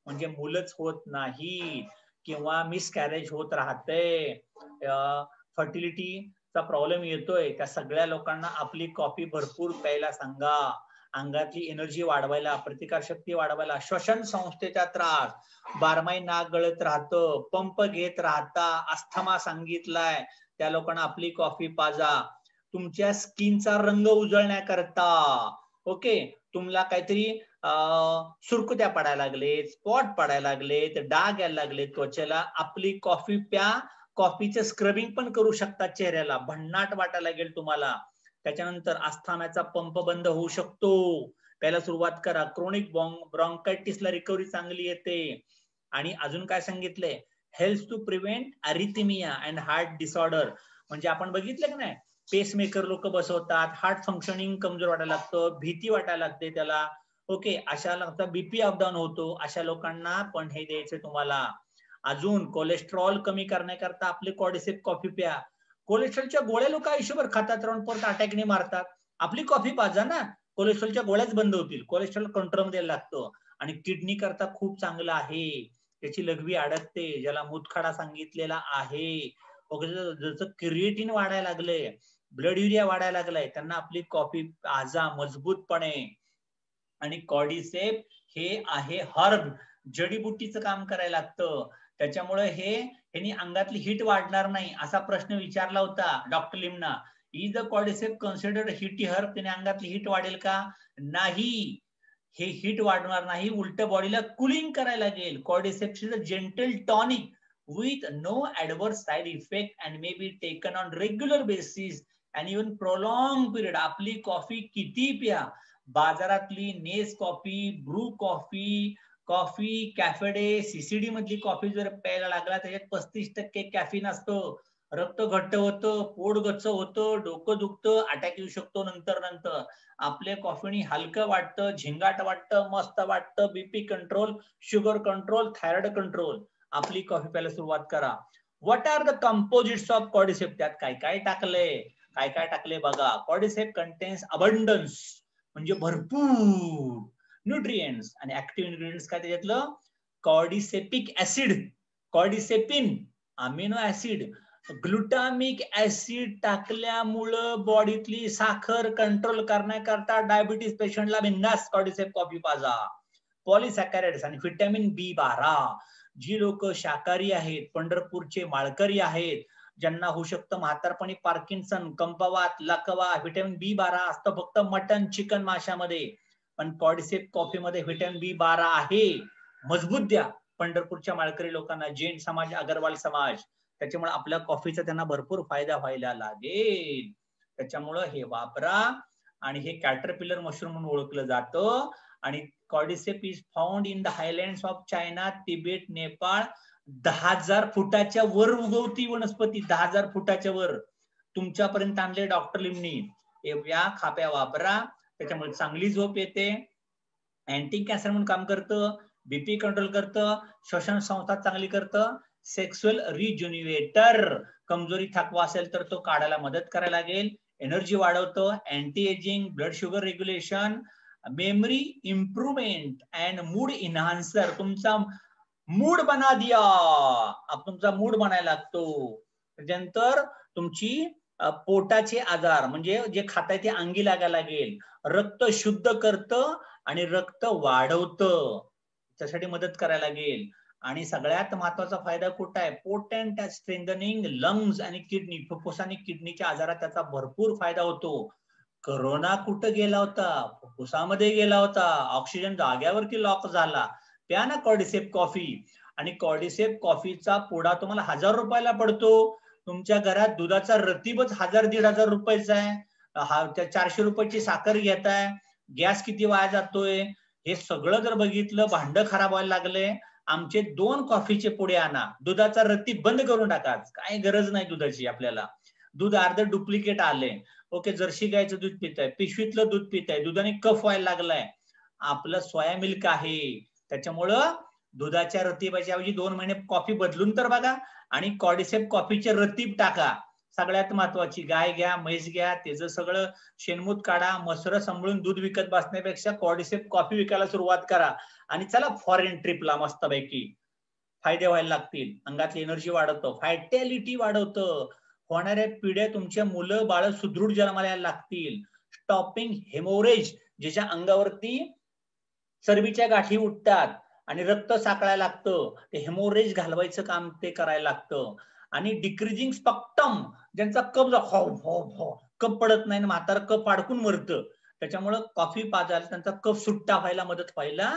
म्हणजे मुलंच होत नाही किंवा मिसकॅरेज होत राहते, फर्टिलिटीचा प्रॉब्लेम येतोय, त्या सगळ्या लोकांना आपली कॉफी भरपूर प्यायला सांगा. अंगातली एनर्जी वाढवायला, प्रतिकारशक्ती वाढवायला, श्वसन संस्थेचा त्रास, बारमाही नाक गळत राहतं, पंप घेत राहता, अस्थमा सांगितलाय, त्या लोकांना आपली कॉफी पाजा. तुमच्या स्किनचा रंग उजळण्याकरता, ओके, तुम्हाला काहीतरी सुरकुत्या पडायला लागले, स्पॉट पडायला लागले, डाग यायला लागले त्वचेला, आपली कॉफी प्या. कॉफीचं स्क्रबिंग पण करू शकता चेहऱ्याला, भन्नाट वाटायला लागेल तुम्हाला. त्याच्यानंतर अस्थमाचा पंप बंद होऊ शकतो, प्यायला सुरुवात करा. क्रोनिक ब्रॉन्कायटिसला रिकव्हरी चांगली येते. आणि अजून काय सांगितलंय, help to prevent arrhythmia and heart disorder, म्हणजे आपण बघितलं की नाही, पेसमेकर लोक बसवतात, हार्ट फंक्शनिंग कमजोर वाटायला लागतं, भीती वाटायला लागते त्याला, ओके, अशा लोकांचा बीपी अपडाऊन होतो, अशा लोकांना पण हे द्यायचं तुम्हाला. अजून कोलेस्ट्रॉल कमी करण्याकरता आपले कॉर्डिसेप कॉफी प्या. कोलेस्ट्रॉलच्या गोळ्या लोक आयुष्यभर खातात, राहून परत अटॅकने मारतात. आपली कॉफी पाजा ना, कोलेस्ट्रॉलच्या गोळ्याच बंद होतील, कोलेस्ट्रॉल कंट्रोल मध्ये लागतो. आणि किडनी करता खूप चांगलं आहे. त्याची लघवी अडकते, ज्याला मूतखडा सांगितलेला आहे वगैरे, जसं क्रिएटिन वाढायला लागलंय, ब्लड युरिया वाढायला लागलाय, त्यांना आपली कॉफी आजा मजबूतपणे. आणि कॉर्डिसेप हे आहे हर्ब, जडीबुटीचं काम करायला लागतं. त्याच्यामुळे ह्यानी अंगातली हीट वाढणार नाही असा प्रश्न विचारला होता डॉक्टर लिमना. Is the cordyceps considered heaty herb? त्याने अंगातली हीट वाढेल का? नाही, हे हीट वाढणार नाही, उलट बॉडीला कुलिंग करायला लागेल. Cordyceps is a gentle tonic with no adverse side effect and may be taken on regular basis and even prolonged period. आपली कॉफी किती प्या, बाजारातली Nes coffee, Bru coffee, coffee cafe, CCD मधली कॉफी जर प्यायला लागला त्याच्यात 35% कॅफीन असतं. रक्त घट्ट होतं, पोट गच्च होतं, डोकं दुखतं, अटॅक येऊ शकतो नंतर. आपल्या कॉफीनी हलकं वाटतं, झिंगाट वाटतं, मस्त वाटतं, BP control, sugar control, thyroid control. आपली कॉफी प्यायला सुरुवात करा. What are the composites of cordyceps? त्यात काय काय टाकले बघा. कॉर्डिसेप कंटेन्स अबंडन्स म्हणजे भरपूर न्यूट्रिएंट्स आणि ऍक्टिव्ह इन्ग्रेडियंट्स काय त्याच्यातलं? कॉर्डिसेपिक ऍसिड, कॉर्डिसेपिन, अमिनो ऍसिड, ग्लुटामिक ऍसिड टाकल्यामुळं बॉडीतली साखर कंट्रोल करण्याकरता डायबिटीस पेशंटला बिंदास कॉर्डिसेप कॉफी पाजा. पॉलिसॅकॅराइड्स आणि व्हिटॅमिन B12. जी लोक शाकाहारी आहेत, पंढरपूरचे माळकरी आहेत, ज्यांना होऊ शकतं म्हातारपणी पार्किन्सन, कंपवात, लकवा, व्हिटॅमिन B12 असतं फक्त मटन, चिकन, माशामध्ये, पण कॉर्डिसेप कॉफीमध्ये व्हिटॅमिन B12 आहे. मजबूत द्या पंढरपूरच्या माळकरी लोकांना, जैन समाज, अगरवाल समाज. त्याच्यामुळे आपल्या कॉफीचा त्यांना भरपूर फायदा व्हायला लागेल. त्याच्यामुळं हे वापरा. आणि हे कॅटरपिलर मशरूम म्हणून ओळखलं जातं. आणि cordyceps is found in the highlands of China, Tibet, Nepal. 10,000 फुटाच्या वर उगवती वनस्पती, 10,000 फुटाच्या वर. तुमच्यापर्यंत आणले डॉक्टर लिमनी. या खाप्या वापरा, त्याच्यामुळे चांगली झोप येते, अँटी कॅन्सर म्हणून काम करतं, बीपी कंट्रोल करतं, श्वसन संस्था चांगली करतं, सेक्सुअल रिज्युनिवेटर, कमजोरी थकवा असेल तर तो काढायला मदत करायला लागेल, एनर्जी वाढवतं, anti aging, blood sugar regulation, memory improvement and mood enhancer. तुमचा मूड बना दिया, तुमचा मूड बनायला लागतो. त्याच्यानंतर तुमची पोटाचे आजार म्हणजे जे खाताय ते अंगी लागायला लागेल, रक्त शुद्ध करतं आणि रक्त वाढवतं, त्यासाठी मदत करायला लागेल. आणि सगळ्यात महत्वाचा फायदा कुठं आहे? पोटेंट स्ट्रेंथनिंग लंग्स आणि किडनी, फुफ्फुस आणि किडनीच्या आजारात त्याचा भरपूर फायदा होतो. करोना कुठं गेला होता? फुफ्फुसामध्ये गेला होता, ऑक्सिजन जाग्यावरती लॉक झाला. प्या ना कॉर्डिसेप कॉफी. आणि कॉर्डिसेप कॉफीचा पुडा तुम्हाला 1000 रुपयाला पडतो. तुमच्या घरात दुधाचा रतीबच 1000-1500 रुपयाचा आहे. 400 रुपयाची साखर घेताय, गॅस किती वाया जातोय, हे सगळं जर बघितलं, भांड खराब व्हायला लागले. आमचे 2 कॉफीचे पुढे आणा, दुधाचा रत्ती बंद करून टाका, काही गरज नाही दुधाची. आपल्याला दूध अर्ध डुप्लिकेट आले. ओके, जर्सी गायचं दूध पिताय, पिशवीतलं दूध पिताय, दुधाने कफ व्हायला लागलाय. आपलं सोया मिल्क आहे, त्याच्यामुळं दुधाच्या रतीबाच्या ऐवजी 2 महिने कॉफी बदलून तर बघा. आणि कॉर्डिसेप कॉफीचे रतीब टाका. सगळ्यात महत्वाची, गाय घ्या, म्हैस घ्या, त्याचं सगळं शेणमूत काढा, मसर सांभाळून दूध विकत बसण्यापेक्षा कॉर्डिसेप कॉफी विकायला सुरुवात करा. आणि चला फॉरेन ट्रिपला मस्तपैकी. फायदे व्हायला लागतील, अंगातली एनर्जी वाढवतं, फायटॅलिटी वाढवतं, होणाऱ्या पिढ्या तुमच्या मुलं बाळ सुदृढ जन्माला यायला लागतील. स्टॉपिंग हेमोरेज, ज्याच्या अंगावरती चरबीच्या गाठी उठतात आणि रक्त साकळायला लागतं, ते हेमोरेज घालवायचं काम ते करायला लागतं. आणि डिक्रीजिंग स्पक्टम, ज्यांचा कप पडत नाही, म्हातारा कप अडकून मरतं, त्याच्यामुळं कॉफी पाजायला त्यांचा कफ सुट्टा व्हायला मदत व्हायला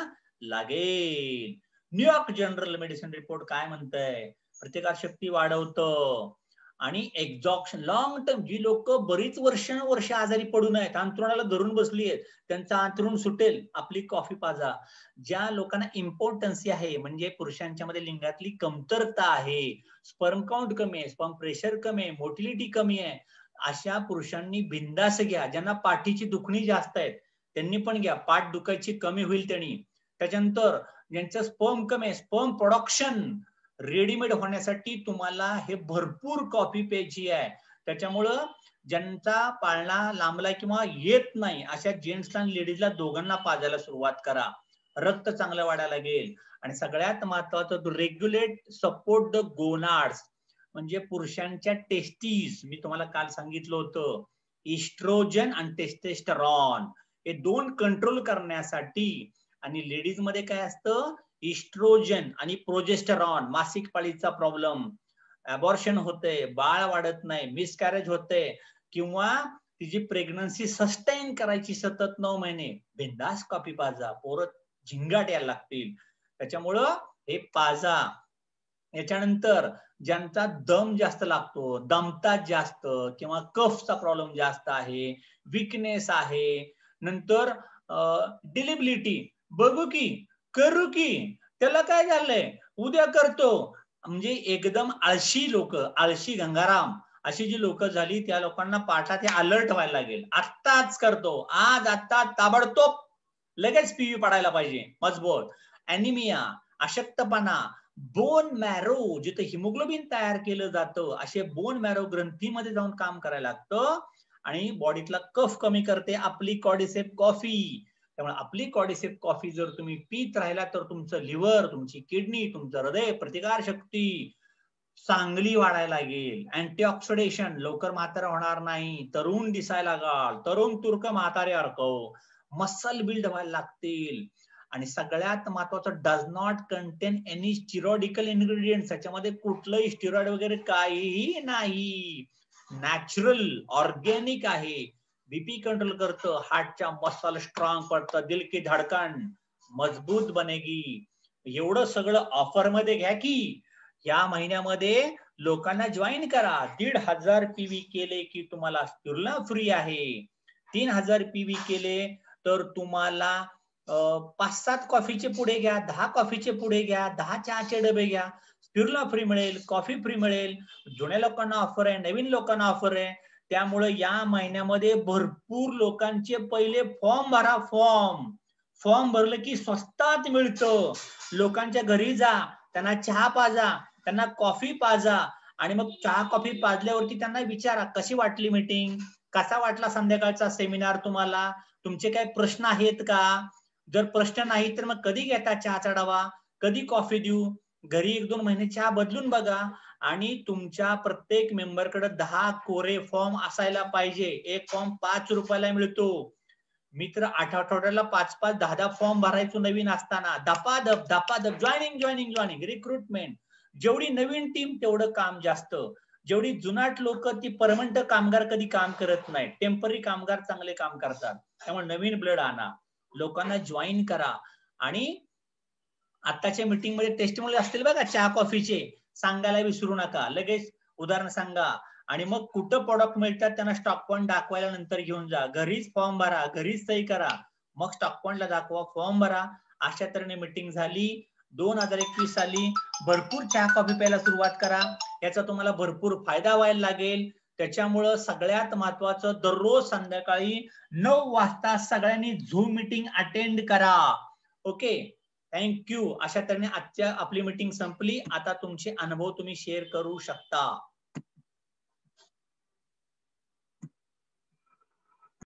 लागेल. न्यूयॉर्क जनरल मेडिसिन रिपोर्ट काय म्हणतंय? प्रतिकारशक्ती वाढवतं. आणि एक्झॉक्शन, लॉंग टर्म, जी लोक बरीच वर्ष आजारी पडून आहेत, अंथरुणाला धरून बसली आहेत, त्यांचा अंथरुण सुटेल, आपली कॉफी पाजा. ज्या लोकांना इम्पॉर्टन्सी आहे, म्हणजे पुरुषांच्या मध्ये लिंगातली कमतरता आहे, स्पर्म काउंट कमी आहे, स्पर्म प्रेशर कमी आहे, मोटिलिटी कमी आहे, अशा पुरुषांनी बिंदास घ्या. ज्यांना पाठीची दुखणी जास्त आहेत त्यांनी पण घ्या, पाठ दुखायची कमी होईल त्यांनी. त्याच्यानंतर ज्यांचं स्पर्म कमी आहे, स्पर्म प्रोडक्शन रेडीमेड होण्यासाठी तुम्हाला हे भरपूर कॉफी प्यायची आहे. त्याच्यामुळं ज्यांचा पाळणा लांबला किंवा येत नाही, अशा जेंट्सला आणि लेडीजला दोघांना पाजायला सुरुवात करा. रक्त चांगलं वाढायला लागेल. आणि सगळ्यात महत्वाचं to regulate support the gonads, म्हणजे पुरुषांच्या टेस्टीज. मी तुम्हाला काल सांगितलं होतं इस्ट्रोजन आणि टेस्टेस्टेरॉन हे दोन कंट्रोल करण्यासाठी. आणि लेडीज मध्ये काय असतं, इस्ट्रोजन आणि प्रोजेस्टेरॉन, मासिक पाळीचा प्रॉब्लेम, अबॉर्शन होते, बाळ वाढत नाही, मिसकॅरेज होते, किंवा तिची प्रेग्नन्सी सस्टेन करायची सतत 9 महिने, बिंदास कॉफी पाजा, पोरं झिंगाट यायला लागतील. त्याच्यामुळं हे पाजा. याच्यानंतर ज्यांचा दम जास्त लागतो, दमतात जास्त, किंवा कफचा प्रॉब्लेम जास्त आहे, विकनेस आहे, नंतर डिलिबिलिटी, बघू की करू की, त्याला काय झालंय उद्या करतो, म्हणजे एकदम आळशी लोक, आळशी गंगाराम अशी जी लोक झाली, त्या लोकांना पाठात हे अलर्ट व्हायला लागेल. आत्ताच करतो, आज आत्ता ताबडतोब लगेच पीव्ही पडायला पाहिजे मजबूत. अॅनिमिया, अशक्तपणा, बोन मॅरो, जिथे हिमोग्लोबिन तयार केलं जातं, असे बोन मॅरो ग्रंथीमध्ये जाऊन काम करायला लागतं. आणि बॉडीतला कफ कमी करते आपली कॉर्डिसेप कॉफी. त्यामुळे आपली कॉर्डिसेप कॉफी जर तुम्ही पीत राहिला तर तुमचं लिव्हर, तुमची किडनी, तुमचं हृदय, प्रतिकार शक्ती चांगली वाढायला लागेल. अँटीऑक्सिडेशन, लवकर म्हातारा होणार नाही, तरुण दिसायला लागाल, तरुण तुर्क म्हातारे अर्कव, मसल बिल्ड व्हायला लागतील. आणि सगळ्यात महत्वाचं, does not contain any steroidical ingredients. त्याच्यामध्ये कुठलंही स्टिरॉइड वगैरे काहीही नाही, नॅचरल ऑर्गॅनिक आहे. बीपी कंट्रोल करतं, हार्टच्या मसल स्ट्रॉंग पडतं, दिल की धडकन मजबूत बनेगी. एवढं सगळं ऑफर मध्ये घ्या की या महिन्यामध्ये लोकांना जॉईन करा. 1,500 पीव्ही केले की तुम्हाला स्पिरुलिना फ्री आहे. 3,000 पीव्ही केले तर तुम्हाला 5-7 कॉफीचे पुढे घ्या, 10 कॉफीचे पुढे घ्या, 10 चहाचे डबे घ्या, स्पिरुलिना फ्री मिळेल, कॉफी फ्री मिळेल. जुन्या लोकांना ऑफर आहे, नवीन लोकांना ऑफर आहे. त्यामुळे या महिन्यामध्ये भरपूर लोकांचे पहिले फॉर्म भरा. फॉर्म भरलं की स्वस्तात मिळतं. लोकांच्या घरी जा, त्यांना चहा पाजा, त्यांना कॉफी पाजा, आणि मग चहा कॉफी पाजल्यावरती त्यांना विचारा कशी वाटली मीटिंग, कसा वाटला संध्याकाळचा सेमिनार, तुम्हाला तुमचे काही प्रश्न आहेत का. जर प्रश्न नाही तर मग कधी घेता चहाचा डबा, कधी कॉफी देऊ, घरी 1-2 महिने चहा बदलून बघा. आणि तुमच्या प्रत्येक मेंबरकडे 10 कोरे फॉर्म असायला पाहिजे. एक फॉर्म 5 रुपयाला मिळतो. मी तर आठवड्याला 5-5, 10-10 फॉर्म भरायचो नवीन असताना. धपाधप जॉईनिंग रिक्रुटमेंट. जेवढी नवीन टीम तेवढं काम जास्त. जेवढी जुनाट लोक ती परमनंट कामगार कधी काम करत नाही, टेम्पररी कामगार चांगले काम करतात. त्यामुळे नवीन ब्लड आणा, लोकांना जॉईन करा. आणि आताच्या मीटिंग मध्ये टेस्टिमोनियल असतील बघा चहा कॉफीचे, सांगायला विसरू नका, लगेच उदाहरण सांगा. आणि मग कुठं प्रोडक्ट मिळतात त्यांना स्टॉक पॉइंट दाखवायला नंतर घेऊन जा. घरीच फॉर्म भरा, घरीच सही करा, मग स्टॉक पॉइंटला दाखवा, फॉर्म भरा. अशा तऱ्हेने मीटिंग झाली. 2021 साली भरपूर चहा कॉफी प्यायला सुरुवात करा. याचा तुम्हाला भरपूर फायदा व्हायला लागेल. त्याच्यामुळं सगळ्यात महत्वाचं, दररोज संध्याकाळी 9 वाजता सगळ्यांनी झूम मीटिंग अटेंड करा. Okay, thank you. अशा तऱ्हेने आजच्या आपली मीटिंग संपली. आता तुमचे अनुभव तुम्ही शेअर करू शकता.